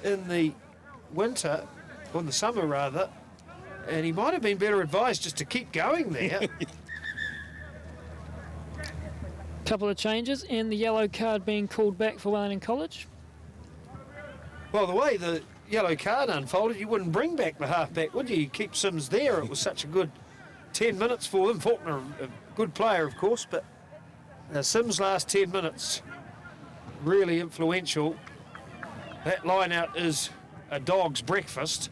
in the winter, or in the summer rather, and he might have been better advised just to keep going there. Couple of changes and the yellow card being called back for Wellington College. Well, the way the yellow card unfolded, you wouldn't bring back the halfback, would you? You keep Sims there. It was such a good 10 minutes for them. Faulkner, a good player, of course, but Sims' last 10 minutes, really influential. That line-out is a dog's breakfast,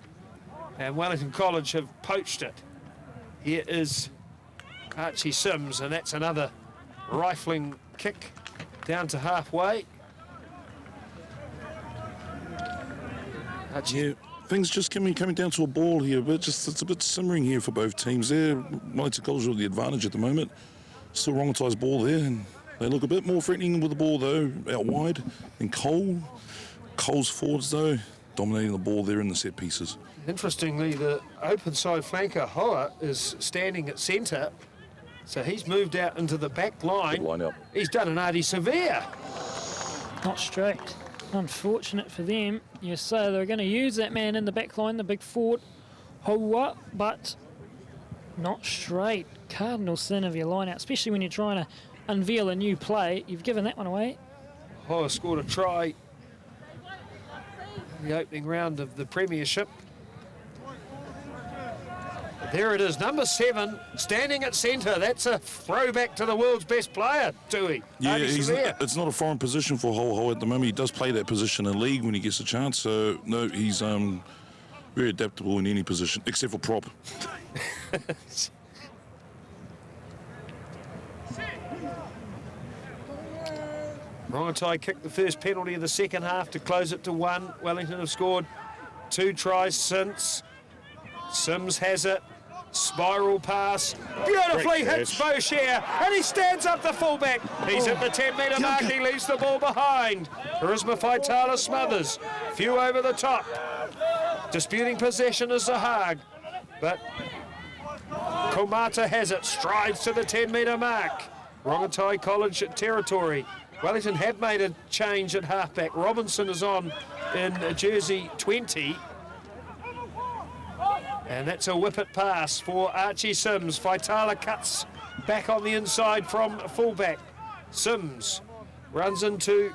and Wellington College have poached it. Here is Archie Sims, and that's another rifling kick down to halfway. Yeah, things just coming down to a ball here, but it's a bit simmering here for both teams there. Wellington College with the advantage at the moment. Still Rongotai's ball there, and they look a bit more threatening with the ball, though, out wide. And Cole's forwards, though, dominating the ball there in the set pieces. Interestingly, the open side flanker, Hoa, is standing at centre, so he's moved out into the back line. Good line up. He's done an Artie Severe. Not straight. Unfortunate for them. Yes, so they're going to use that man in the back line, the big forward, Hoa, but not straight. Cardinal sin of your line out, especially when you're trying to unveil a new play. You've given that one away. Hoa scored a try in the opening round of the Premiership. There it is, number 7, standing at centre. That's a throwback to the world's best player, Tui. Yeah, it's not a foreign position for Ho at the moment. He does play that position in league when he gets a chance. So, no, he's very adaptable in any position, except for prop. Rongotai kicked the first penalty of the second half to close it to 1. Wellington have scored 2 tries since. Sims has it. Spiral pass. Beautifully hits Boucher. And he stands up the fullback. He's at the 10-metre mark. He leaves the ball behind. Charisma Faitala smothers. Few over the top. Disputing possession is Zahag. But Komata has it. Strides to the 10-metre mark. Rongotai College territory. Wellington have made a change at halfback. Robinson is on in jersey 20. And that's a whippet pass for Archie Sims. Faitala cuts back on the inside from fullback. Sims runs into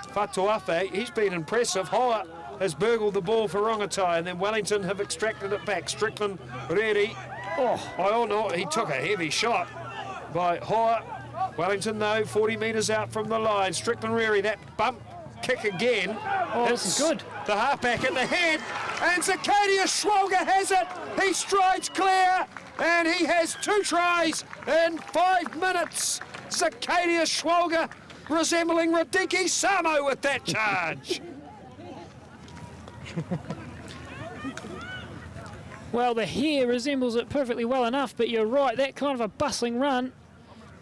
Fatuafe. He's been impressive. Hoa has burgled the ball for Rongotai, and then Wellington have extracted it back. Strickland ready. Oh no, he took a heavy shot by Hoa. Wellington, though, 40 metres out from the line. Strickland Reary, that bump kick again. Oh, this is good. The halfback in the head, and Zakaria Schwalger has it. He strides clear, and he has 2 tries in 5 minutes. Zakaria Schwalger resembling Radiki Samo with that charge. Well, the hair resembles it perfectly well enough, but you're right, that kind of a bustling run.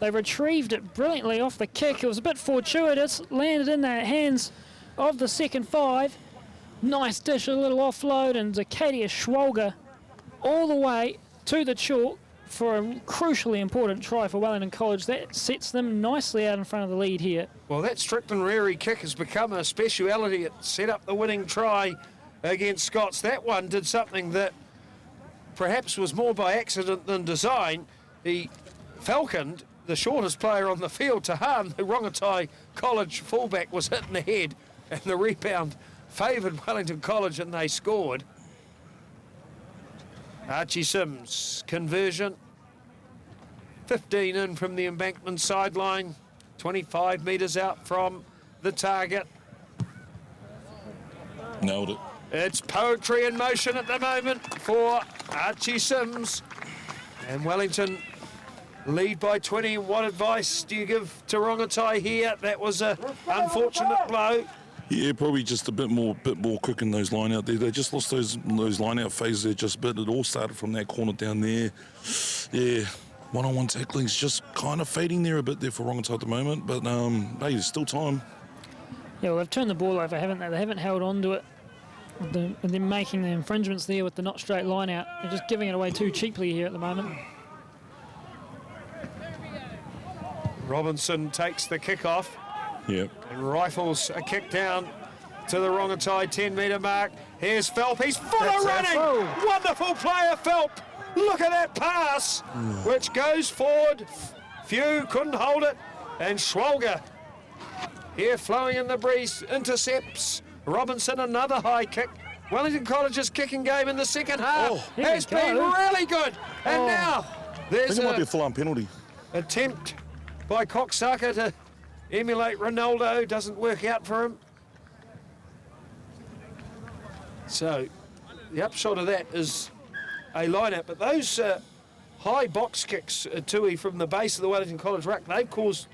They retrieved it brilliantly off the kick. It was a bit fortuitous, landed in the hands of the second 5. Nice dish, a little offload, and Zakaria Schwalger all the way to the chalk for a crucially important try for Wellington College. That sets them nicely out in front of the lead here. Well, that Strickland Reary kick has become a speciality. It set up the winning try against Scots. That one did something that perhaps was more by accident than design. He falconed the shortest player on the field, Tahan, the Rongotai College fullback, was hit in the head, and the rebound favoured Wellington College, and they scored. Archie Sims, conversion. 15 in from the embankment sideline, 25 metres out from the target. Nailed it. It's poetry in motion at the moment for Archie Sims. And Wellington lead by 20. What advice do you give to Rongotai here? That was an unfortunate blow. Yeah, probably just a bit more quick in those line out there. They just lost those line out phases there just a bit. It all started from that corner down there. Yeah, one-on-one tackling's just kind of fading there a bit there for Rongotai at the moment. But hey, there's still time. Yeah, well, they've turned the ball over, haven't they? They haven't held on to it. And they're making the infringements there with the not straight line out. They're just giving it away too cheaply here at the moment. Robinson takes the kickoff. Yep. And rifles a kick down to the Rongotai 10-metre mark. Here's Phelp. He's full of running. Wonderful player, Phelp. Look at that pass, which goes forward. Few couldn't hold it. And Schwalger here flowing in the breeze, intercepts. Robinson, another high kick. Wellington College's kicking game in the second half has been really good. And now there's might be a full-on penalty. Attempt by Coxsackie to emulate Ronaldo. Doesn't work out for him. So the upshot of that is a line-out. But those high box kicks, Tui, from the base of the Wellington College ruck, they've caused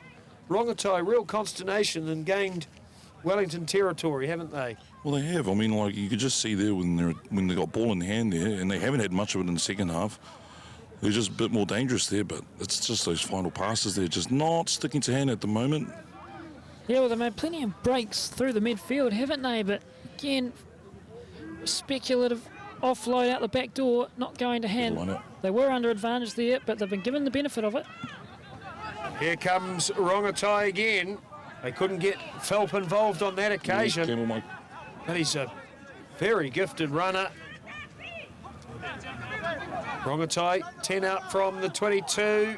Rongotai real consternation and gained Wellington territory, haven't they? Well, they have. I mean, like, you could just see there when they got ball in hand there, and they haven't had much of it in the second half. They're just a bit more dangerous there, but it's just those final passes there, just not sticking to hand at the moment. Yeah, well, they made plenty of breaks through the midfield, haven't they? But again, speculative offload out the back door, not going to hand. They were under advantage there, but they've been given the benefit of it. Here comes Rongotai again. They couldn't get Phelp involved on that occasion. But he's a very gifted runner. Rongotai, 10 out from the 22.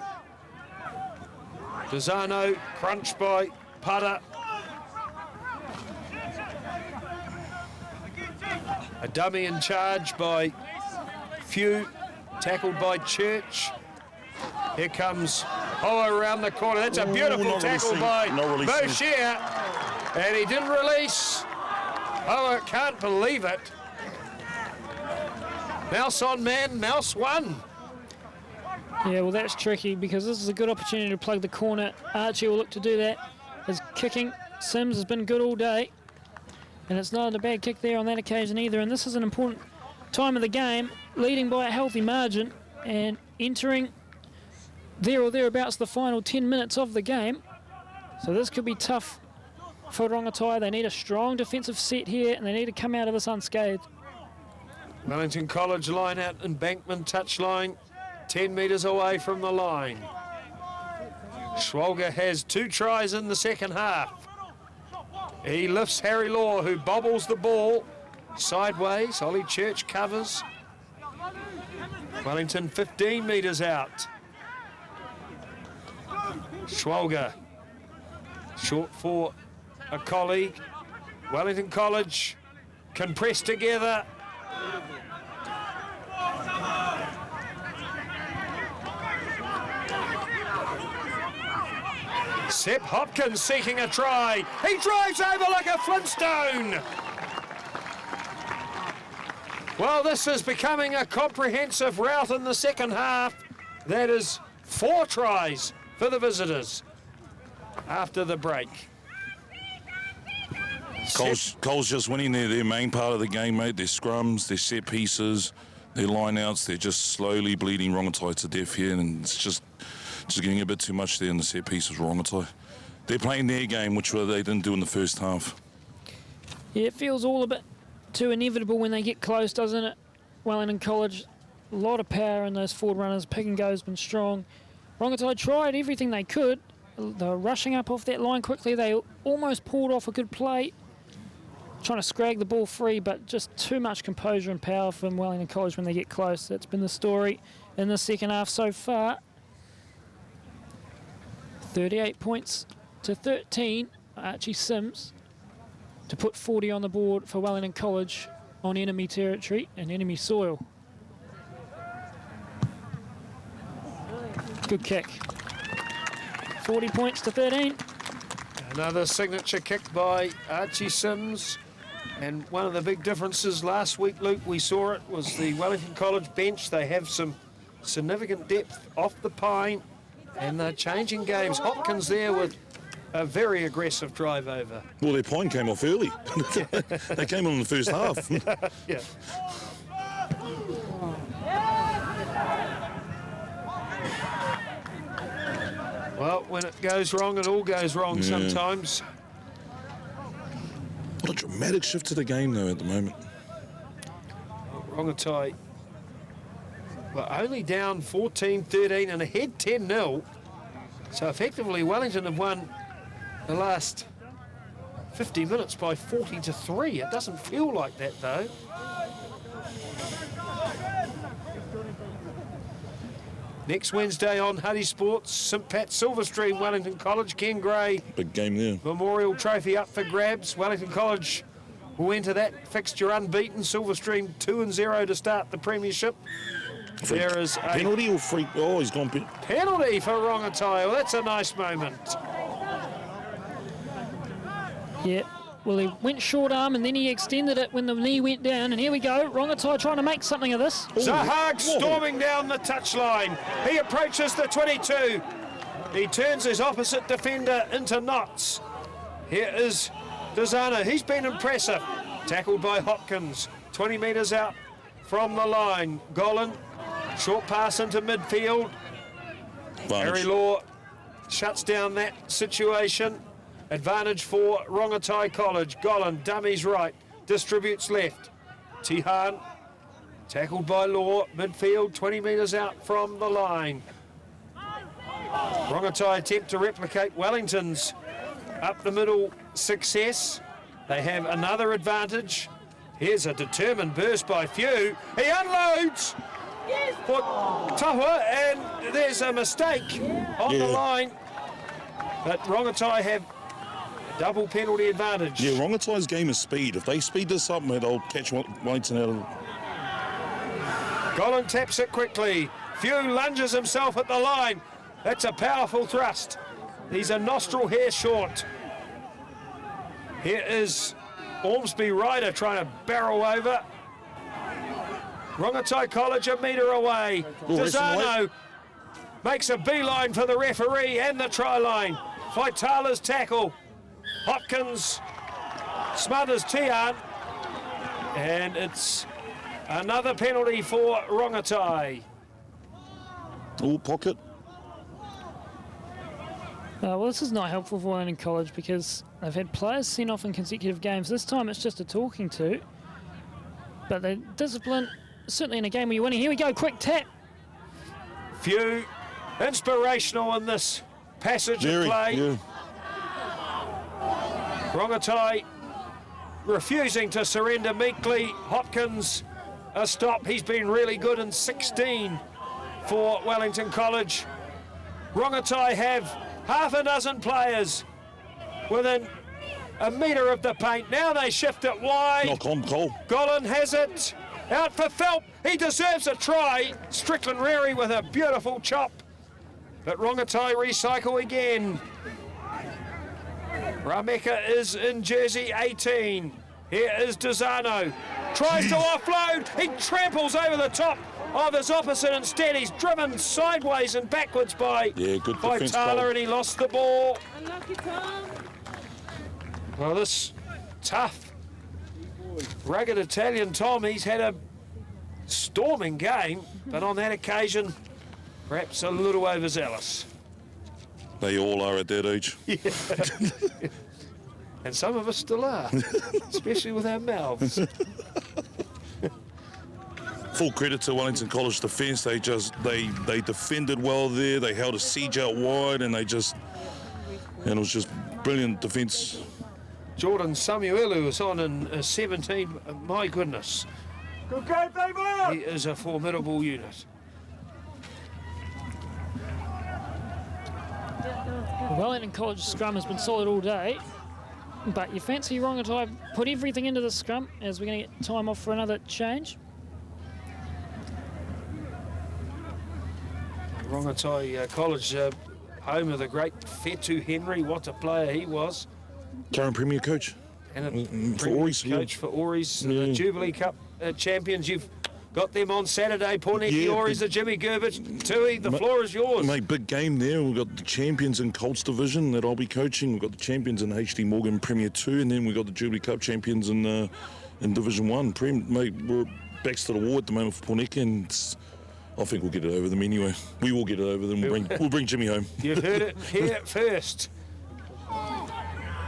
Desano, crunched by Pada. A dummy in charge by Few. Tackled by Church. Here comes Hoa around the corner. That's a beautiful tackle by Boucher. And he didn't release. Hoa can't believe it. Mouse on man, Mouse won. Yeah, well, that's tricky because this is a good opportunity to plug the corner. Archie will look to do that. His kicking, Sims has been good all day. And it's not a bad kick there on that occasion either. And this is an important time of the game, leading by a healthy margin and entering there or thereabouts the final 10 minutes of the game. So this could be tough for Rongotai. They need a strong defensive set here and they need to come out of this unscathed. Wellington College line out and Bankman touchline, 10 metres away from the line. Schwalger has 2 tries in the second half. He lifts Harry Law, who bobbles the ball sideways. Ollie Church covers. Wellington 15 metres out. Schwalger, short for a colleague. Wellington College can press together. Sep Hopkins seeking a try. He drives over like a Flintstone. Well, this is becoming a comprehensive rout in the second half. That is 4 tries for the visitors after the break. Cole's just winning their main part of the game, mate. Their scrums, their set pieces, their line-outs. They're just slowly bleeding Rongotai to death here, and it's just getting a bit too much there in the set pieces, Rongotai. They're playing their game, which they didn't do in the first half. Yeah, it feels all a bit too inevitable when they get close, doesn't it? Wellington College, a lot of power in those forward runners. Pick and go's been strong. Rongotai tried everything they could. They were rushing up off that line quickly. They almost pulled off a good play, trying to scrag the ball free, but just too much composure and power from Wellington College when they get close. That's been the story in the second half so far. 38 points to 13, Archie Sims, to put 40 on the board for Wellington College on enemy territory and enemy soil. Good kick. 40 points to 13. Another signature kick by Archie Sims. And one of the big differences last week, Luke, we saw it, was the Wellington College bench. They have some significant depth off the pine, and they're changing games. Hopkins there with a very aggressive drive over. Well, their pine came off early. They came on in the first half. Yeah. Well, when it goes wrong, it all goes wrong sometimes. What a dramatic shift to the game, though, at the moment. Rongotai were only down 14-13 and ahead 10-0. So effectively, Wellington have won the last 50 minutes by 40-3. It doesn't feel like that, though. Next Wednesday on Huddy Sports, St Pat Silverstream, Wellington College, Ken Gray. Big game there. Memorial Trophy up for grabs. Wellington College will enter that fixture unbeaten. Silverstream 2-0 to start the premiership. There is a penalty or free? Oh, he's gone. Penalty for Rongotai. Well, that's a nice moment. Yeah, well, he went short arm and then he extended it when the knee went down. And here we go, Rongotai trying to make something of this. Zahag storming down the touchline. He approaches the 22. He turns his opposite defender into knots. Here is Dazana. He's been impressive. Tackled by Hopkins. 20 metres out from the line. Golan, short pass into midfield. Harry Law shuts down that situation. Advantage for Rongotai College. Golan, dummies right, distributes left. Tihan, tackled by Law, midfield, 20 metres out from the line. Rongotai attempt to replicate Wellington's up the middle success. They have another advantage. Here's a determined burst by Few. He unloads for Taua, and there's a mistake on the line. But Rongotai have double penalty advantage. Yeah, Rongotai's game is speed. If they speed this up, they'll catch Wellington out of it. Gollan taps it quickly. Few lunges himself at the line. That's a powerful thrust. He's a nostril hair short. Here is Ormsby Ryder trying to barrel over. Rongotai College a metre away. Desano makes a beeline for the referee and the try line. Faitala's tackle. Hopkins smothers Tian. And it's another penalty for Rongotai. Oh, pocket. Well, this is not helpful for Wellington College because they've had players sent off in consecutive games. This time it's just a talking to. But the discipline, certainly in a game where you're winning. Here we go, quick tap. Few inspirational in this passage of play. Yeah. Rongotai refusing to surrender meekly. Hopkins a stop. He's been really good in 16 for Wellington College. Rongotai have half a dozen players within a metre of the paint. Now they shift it wide. Knock on, Cole. Gollan has it. Out for Phelp. He deserves a try. Strickland Rary with a beautiful chop. But Rongotai recycle again. Rameka is in jersey 18. Here is Desano. Tries to offload. He tramples over the top of his opposite. Instead, he's driven sideways and backwards by good defense, Tyler, and he lost the ball. Unlucky, Tom. Well, this tough, rugged Italian Tom, he's had a storming game, but on that occasion, perhaps a little overzealous. They all are at that age. And some of us still are, especially with our mouths. Full credit to Wellington College defence. They defended well there. They held a siege out wide, and it was just brilliant defence. Jordan Samuelu is on in 17. My goodness, Good game, David! he is a formidable unit. The Wellington College scrum has been solid all day, but you fancy Rongotai put everything into the scrum as we're going to get time off for another change. Rongotai College, home of the great Fetu Henry. What a player he was. Current Premier Coach. And a For Premier Ori's, coach for Ori's, the Jubilee Cup champions. You've got them on Saturday. Porneki, Ori's, the Jimmy Gerbich, Tui. The floor is yours. Mate, big game there. We've got the champions in Colts division that I'll be coaching. We've got the champions in HD Morgan Premier 2, and then we've got the Jubilee Cup champions in Division 1. Mate, we're backs to the wall at the moment for Porneki, and I think we'll get it over them anyway. We will get it over them. We'll bring Jimmy home. You've heard it here first.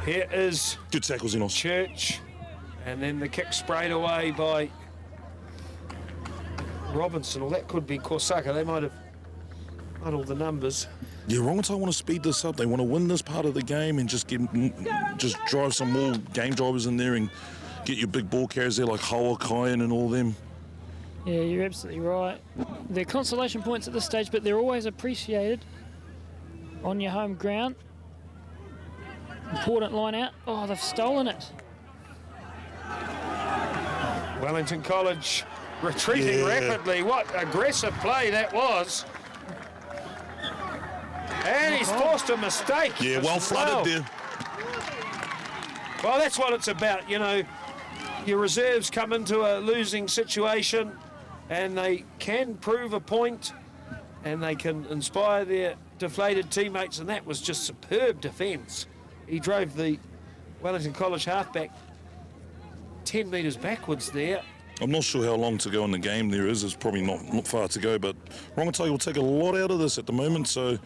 Here is Good tackles in us. Church, and then the kick sprayed away by Robinson. Or that could be Korsaka. They might have muddled the numbers. Yeah, Rongotai want to speed this up. They want to win this part of the game and just drive some more game drivers in there and get your big ball carriers there like Hawa, Kyan and all them. Yeah, you're absolutely right. They're consolation points at this stage, but they're always appreciated on your home ground. Important line out. Oh, they've stolen it. Wellington College retreating rapidly. What aggressive play that was. And he's forced a mistake. Yeah, well flooded there. Well, that's what it's about. You know, your reserves come into a losing situation and they can prove a point and they can inspire their deflated teammates, and that was just superb defence. He drove the Wellington College halfback 10 metres backwards there. I'm not sure how long to go in the game there is. It's probably not far to go, but Rongotai will take a lot out of this at the moment, so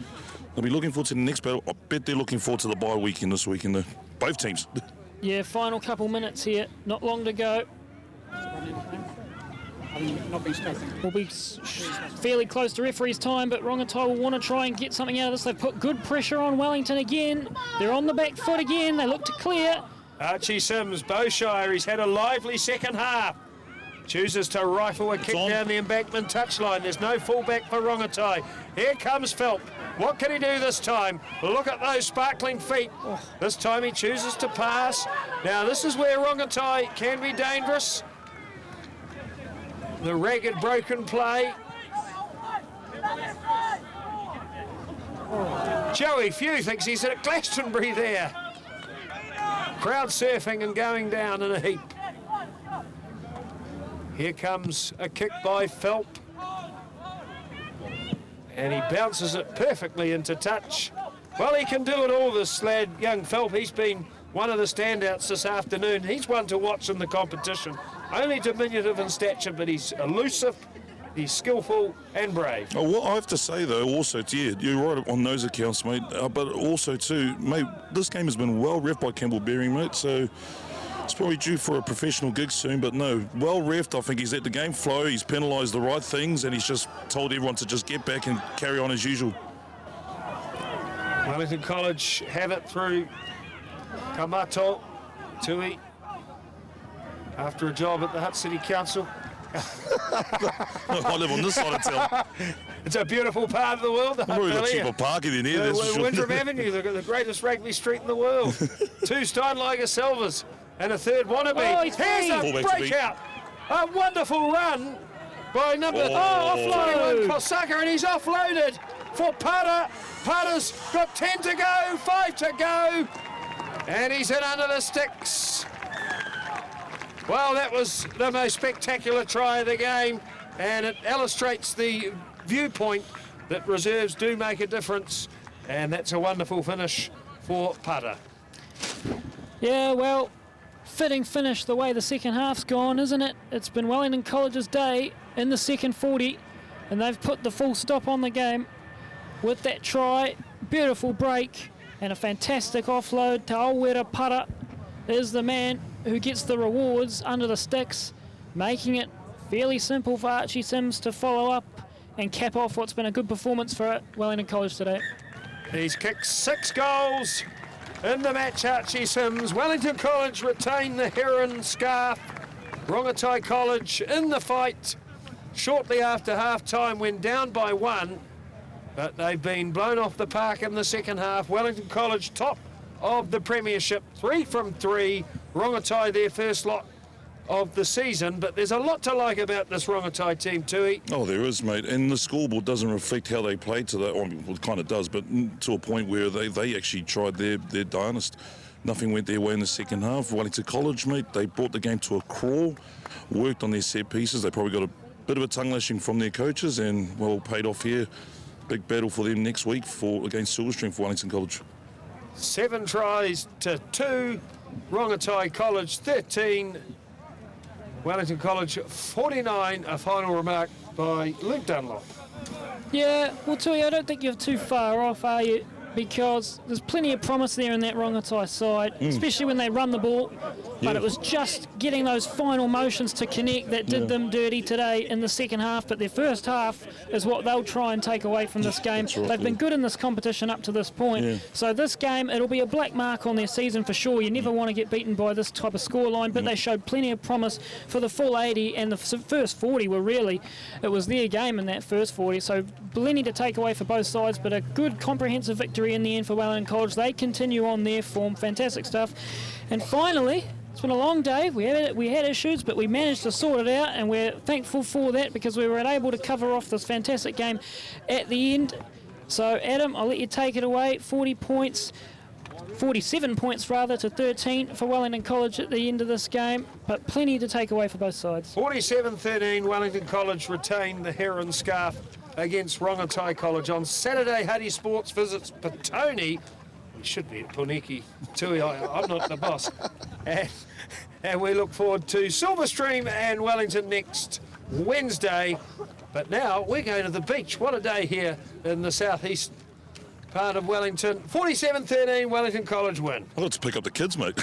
they'll be looking forward to the next battle. I bet they're looking forward to the bye weekend this weekend, both teams. Yeah, final couple minutes here. Not long to go. We'll be fairly close to referee's time, but Rongotai will want to try and get something out of this. They've put good pressure on Wellington again. They're on the back foot again. They look to clear. Archie Sims, Beaushire, he's had a lively second half. Chooses to rifle a kick down the embankment touchline. There's no fullback for Rongotai. Here comes Phelp. What can he do this time? Look at those sparkling feet. This time he chooses to pass. Now this is where Rongotai can be dangerous. the ragged, broken play. Joey Few thinks he's at Glastonbury there. Crowd surfing and going down in a heap. Here comes a kick by Phelp. And he bounces it perfectly into touch. Well, he can do it all, this lad, young Phelp. He's been one of the standouts this afternoon. He's one to watch in the competition. Only diminutive in stature, but he's elusive, he's skillful and brave. Oh, what I have to say, though, also, you're right on those accounts, mate, but also, too, mate, this game has been well reffed by Campbell Bearing, mate, so it's probably due for a professional gig soon, but no, well reffed. I think he's let the game flow, he's penalised the right things, and he's just told everyone to just get back and carry on as usual. Wellington College have it through Kamato Tui after a job at the Hutt City Council. I live on this side of town. It's a beautiful part of the world, the Hutt We've got Valley. cheaper parking in here, that's for sure. Winthrop Avenue, the greatest rugby street in the world. 2 Steinlager Silvers and a 3rd Wannabe. Oh, he's Here's a free. Fullback to breakout. A wonderful run by number 21, Kosaka, and he's offloaded for Pata. Pata's got 10 to go, 5 to go, and he's in under the sticks. Well, that was the most spectacular try of the game, and it illustrates the viewpoint that reserves do make a difference, and that's a wonderful finish for Pata. Yeah, well, fitting finish the way the second half's gone, isn't it? It's been Wellington College's day in the second 40, and they've put the full stop on the game with that try. Beautiful break and a fantastic offload. Taowera Pata is the man who gets the rewards under the sticks, making it fairly simple for Archie Sims to follow up and cap off what's been a good performance for Wellington College today. He's kicked 6 goals in the match, Archie Sims. Wellington College retain the Heron scarf. Rongotai College in the fight shortly after half-time when down by 1, but they've been blown off the park in the second half. Wellington College top of the premiership, 3 from 3. Rongotai their first lot of the season, but there's a lot to like about this Rongotai team, Tui. Oh, there is, mate. And the scoreboard doesn't reflect how they played to that. Well, it kind of does, but to a point where they actually tried their darnest. Nothing went their way in the second half. Wellington College, mate, they brought the game to a crawl, worked on their set pieces. They probably got a bit of a tongue lashing from their coaches, and, well, paid off here. Big battle for them next week against Silverstream for Wellington College. 7 tries to 2. Rongotai College 13. Wellington College 49. A final remark by Luke Dunlop. Yeah, well, Tui, I don't think you're too far off, are you? Because there's plenty of promise there in that Rongotai side, especially when they run the ball. But it was just getting those final motions to connect that did them dirty today in the second half. But their first half is what they'll try and take away from this game. Right, They've been good in this competition up to this point. Yeah. So this game, it'll be a black mark on their season for sure. You never want to get beaten by this type of scoreline, but they showed plenty of promise for the full 80, and the first 40 were really, it was their game in that first 40. So plenty to take away for both sides, but a good comprehensive victory in the end for Wellington College. They continue on their form. Fantastic stuff. And finally, it's been a long day. We had issues, but we managed to sort it out, and we're thankful for that because we were able to cover off this fantastic game at the end. So, Adam, I'll let you take it away. 47 points rather to 13 for Wellington College at the end of this game, but plenty to take away for both sides. 47-13, Wellington College retain the Heron scarf against Rongotai College. On Saturday, Huddy Sports visits Petone. We should be at Puniki, Tui. I'm not the boss. And we look forward to Silverstream and Wellington next Wednesday. But now we're going to the beach. What a day here in the southeast part of Wellington. 47-13, Wellington College win. I'll have to pick up the kids, mate.